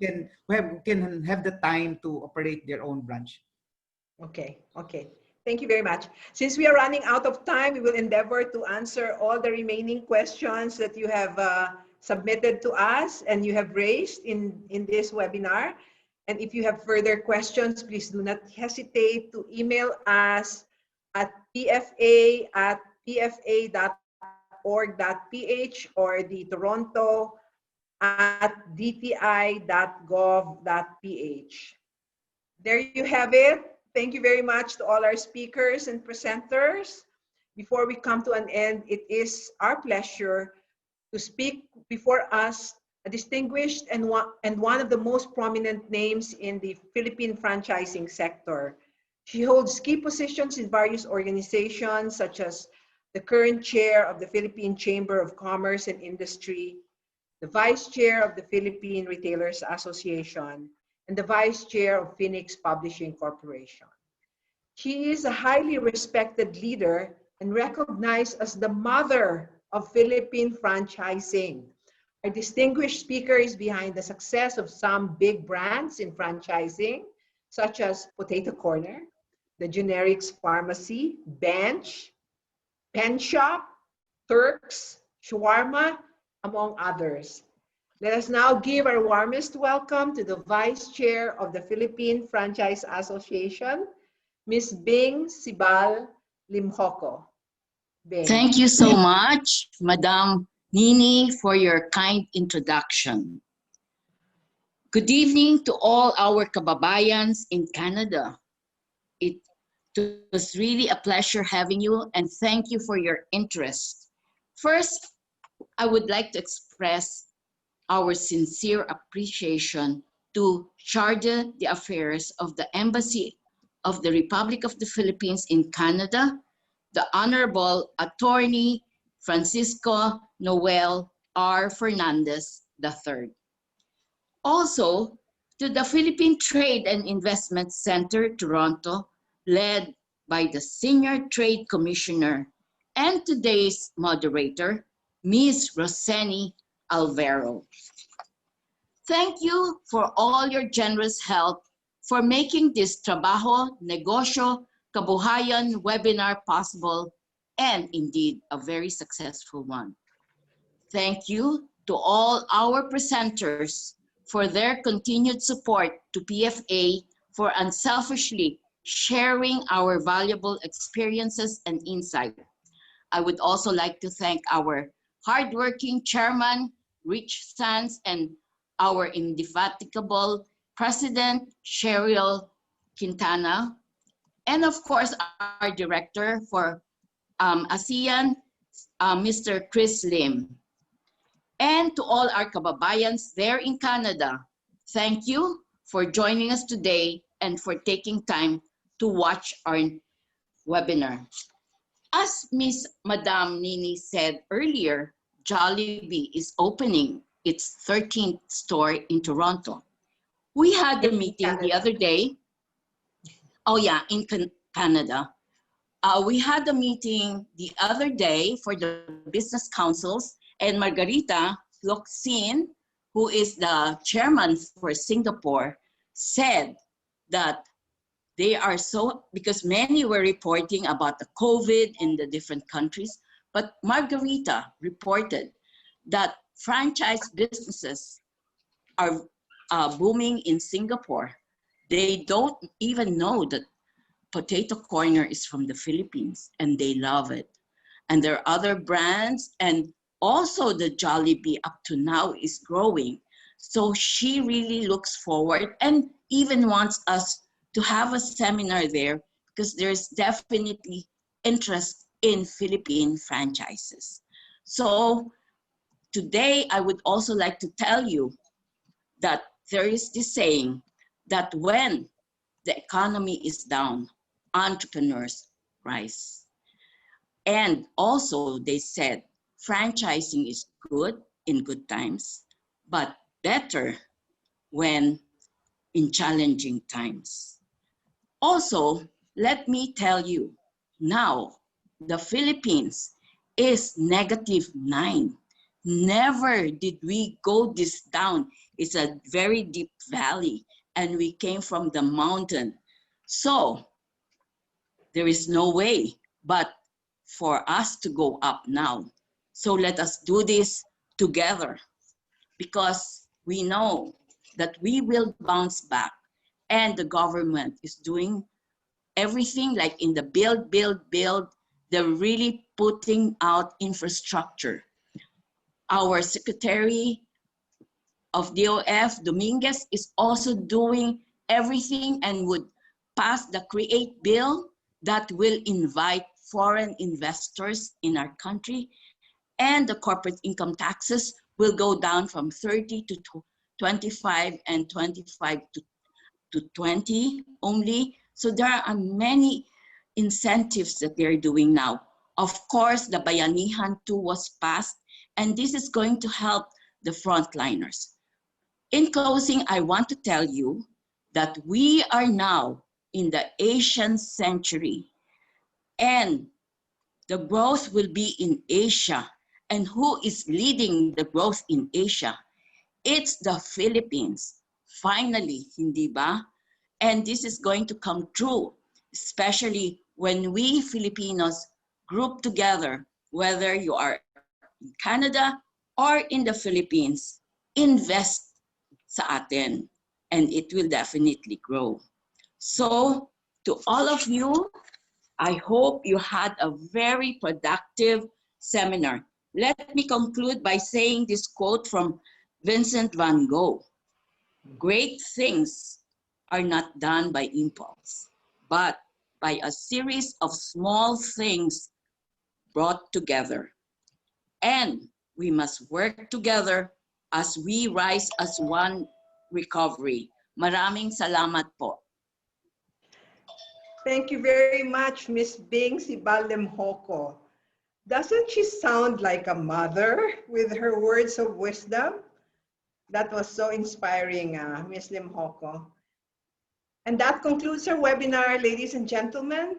can have the time to operate their own branch. Okay. Okay. Thank you very much. Since we are running out of time, we will endeavor to answer all the remaining questions that you have submitted to us and you have raised in this webinar. And if you have further questions, please do not hesitate to email us at pfa@pfa.org.ph or the toronto@dti.gov.ph. There you have it. Thank you very much to all our speakers and presenters. Before we come to an end, it is our pleasure to speak before us a distinguished and one of the most prominent names in the Philippine franchising sector. She holds key positions in various organizations such as the current chair of the Philippine Chamber of Commerce and Industry, the vice chair of the Philippine Retailers Association, and the vice chair of Phoenix Publishing Corporation. She is a highly respected leader and recognized as the mother of Philippine franchising. Our distinguished speaker is behind the success of some big brands in franchising, such as Potato Corner, the Generics Pharmacy, Bench, Pen Shop, Turks, Shawarma, among others. Let us now give our warmest welcome to the Vice Chair of the Philippine Franchise Association, Ms. Bing Sibal Limhoco. Bing. Thank you so much, Madam Nini, for your kind introduction. Good evening to all our kababayans in Canada. It was really a pleasure having you, and thank you for your interest. First, I would like to express our sincere appreciation to Charge d'Affaires of the Embassy of the Republic of the Philippines in Canada, the Honorable Attorney Francisco Noel R. Fernandez III. Also, to the Philippine Trade and Investment Center, Toronto, led by the Senior Trade Commissioner and today's moderator, Ms. Roseni Alvero. Thank you for all your generous help for making this Trabaho, Negosyo, Kabuhayan webinar possible and indeed a very successful one. Thank you to all our presenters for their continued support to PFA for unselfishly sharing our valuable experiences and insight. I would also like to thank our hardworking chairman, Rich Sands, and our indefatigable president, Cheryl Quintana, and of course, our director for ASEAN, Mr. Chris Lim. And to all our kababayans there in Canada, thank you for joining us today and for taking time to watch our webinar. As Madam Nini said earlier, Jollibee is opening its 13th store in Toronto. We had a meeting the other day. Oh yeah, in Canada. We had a meeting the other day for the business councils, and Margarita Locsin, who is the chairman for Singapore, said that they are so, because many were reporting about the COVID in the different countries, but Margarita reported that franchise businesses are booming in Singapore. They don't even know that Potato Corner is from the Philippines, and they love it. And there are other brands, and also the Jollibee up to now is growing. So she really looks forward and even wants us to have a seminar there because there's definitely interest in Philippine franchises. So today, I would also like to tell you that there is this saying that when the economy is down, entrepreneurs rise. And also they said franchising is good in good times, but better when in challenging times. Also, let me tell you, now the Philippines is -9. Never did we go this down. It's a very deep valley and we came from the mountain. So there is no way but for us to go up now. So let us do this together because we know that we will bounce back and the government is doing everything like in the build, build, build. They're really putting out infrastructure. Our Secretary of DOF, Dominguez, is also doing everything and would pass the CREATE bill that will invite foreign investors in our country, and the corporate income taxes will go down from 30 to 25 and 25 to 20 only. So there are many incentives that they're doing now. Of course, the Bayanihan 2 was passed, and this is going to help the frontliners. In closing, I want to tell you that we are now in the Asian century, and the growth will be in Asia. And who is leading the growth in Asia? It's the Philippines. Finally, hindi ba? And this is going to come true, especially when we Filipinos group together, whether you are in Canada or in the Philippines, invest sa atin, and it will definitely grow. So, to all of you, I hope you had a very productive seminar. Let me conclude by saying this quote from Vincent van Gogh. Great things are not done by impulse, but by a series of small things brought together. And we must work together as we rise as one recovery. Maraming salamat po. Thank you very much, Miss Bing Sibalemhoko. Doesn't she sound like a mother with her words of wisdom? That was so inspiring, Ms. Limhoko. And that concludes our webinar, ladies and gentlemen.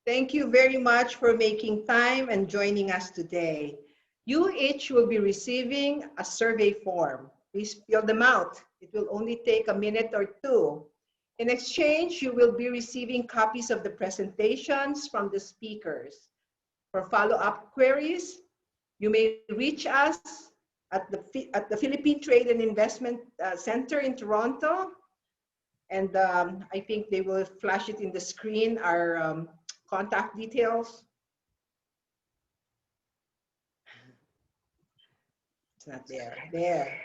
Thank you very much for making time and joining us today. You each will be receiving a survey form. Please fill them out. It will only take a minute or two. In exchange, you will be receiving copies of the presentations from the speakers. For follow-up queries, you may reach us at the Philippine Trade and Investment Center in Toronto. And I think they will flash it in the screen, our contact details. It's not there. There.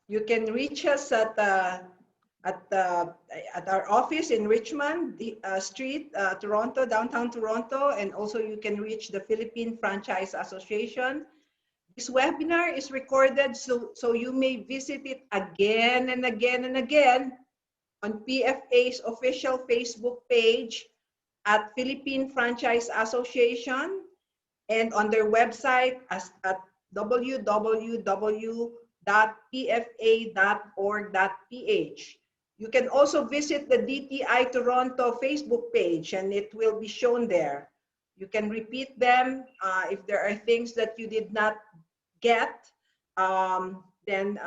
You can reach us at our office in Richmond Street, Toronto, downtown Toronto, and also you can reach the Philippine Franchise Association. This webinar is recorded, so you may visit it again and again and again on PFA's official Facebook page at Philippine Franchise Association and on their website at www.pfa.org.ph. You can also visit the DTI Toronto Facebook page and it will be shown there. You can repeat them if there are things that you did not get, then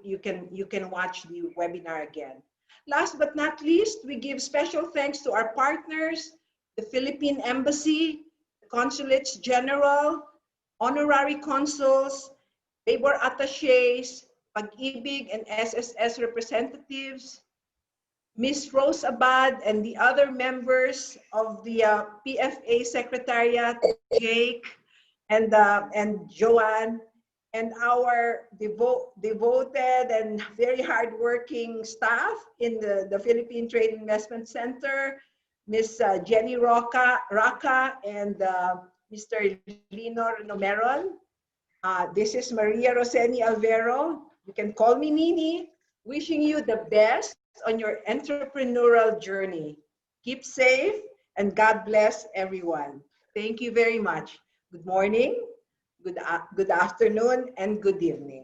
you can watch the webinar again. Last but not least, we give special thanks to our partners, the Philippine Embassy, the Consulates General, honorary consuls, labor attaches, Pag-ibig and SSS representatives, Ms. Rose Abad and the other members of the PFA Secretariat, Jake and Joanne, and our devoted and very hardworking staff in the Philippine Trade Investment Center, Ms. Jenny Raka and Mr. Lino Nomeron. This is Maria Roseni Alvero. You can call me Nini. Wishing you the best on your entrepreneurial journey. Keep safe and God bless everyone. Thank you very much. Good morning, good afternoon, and good evening.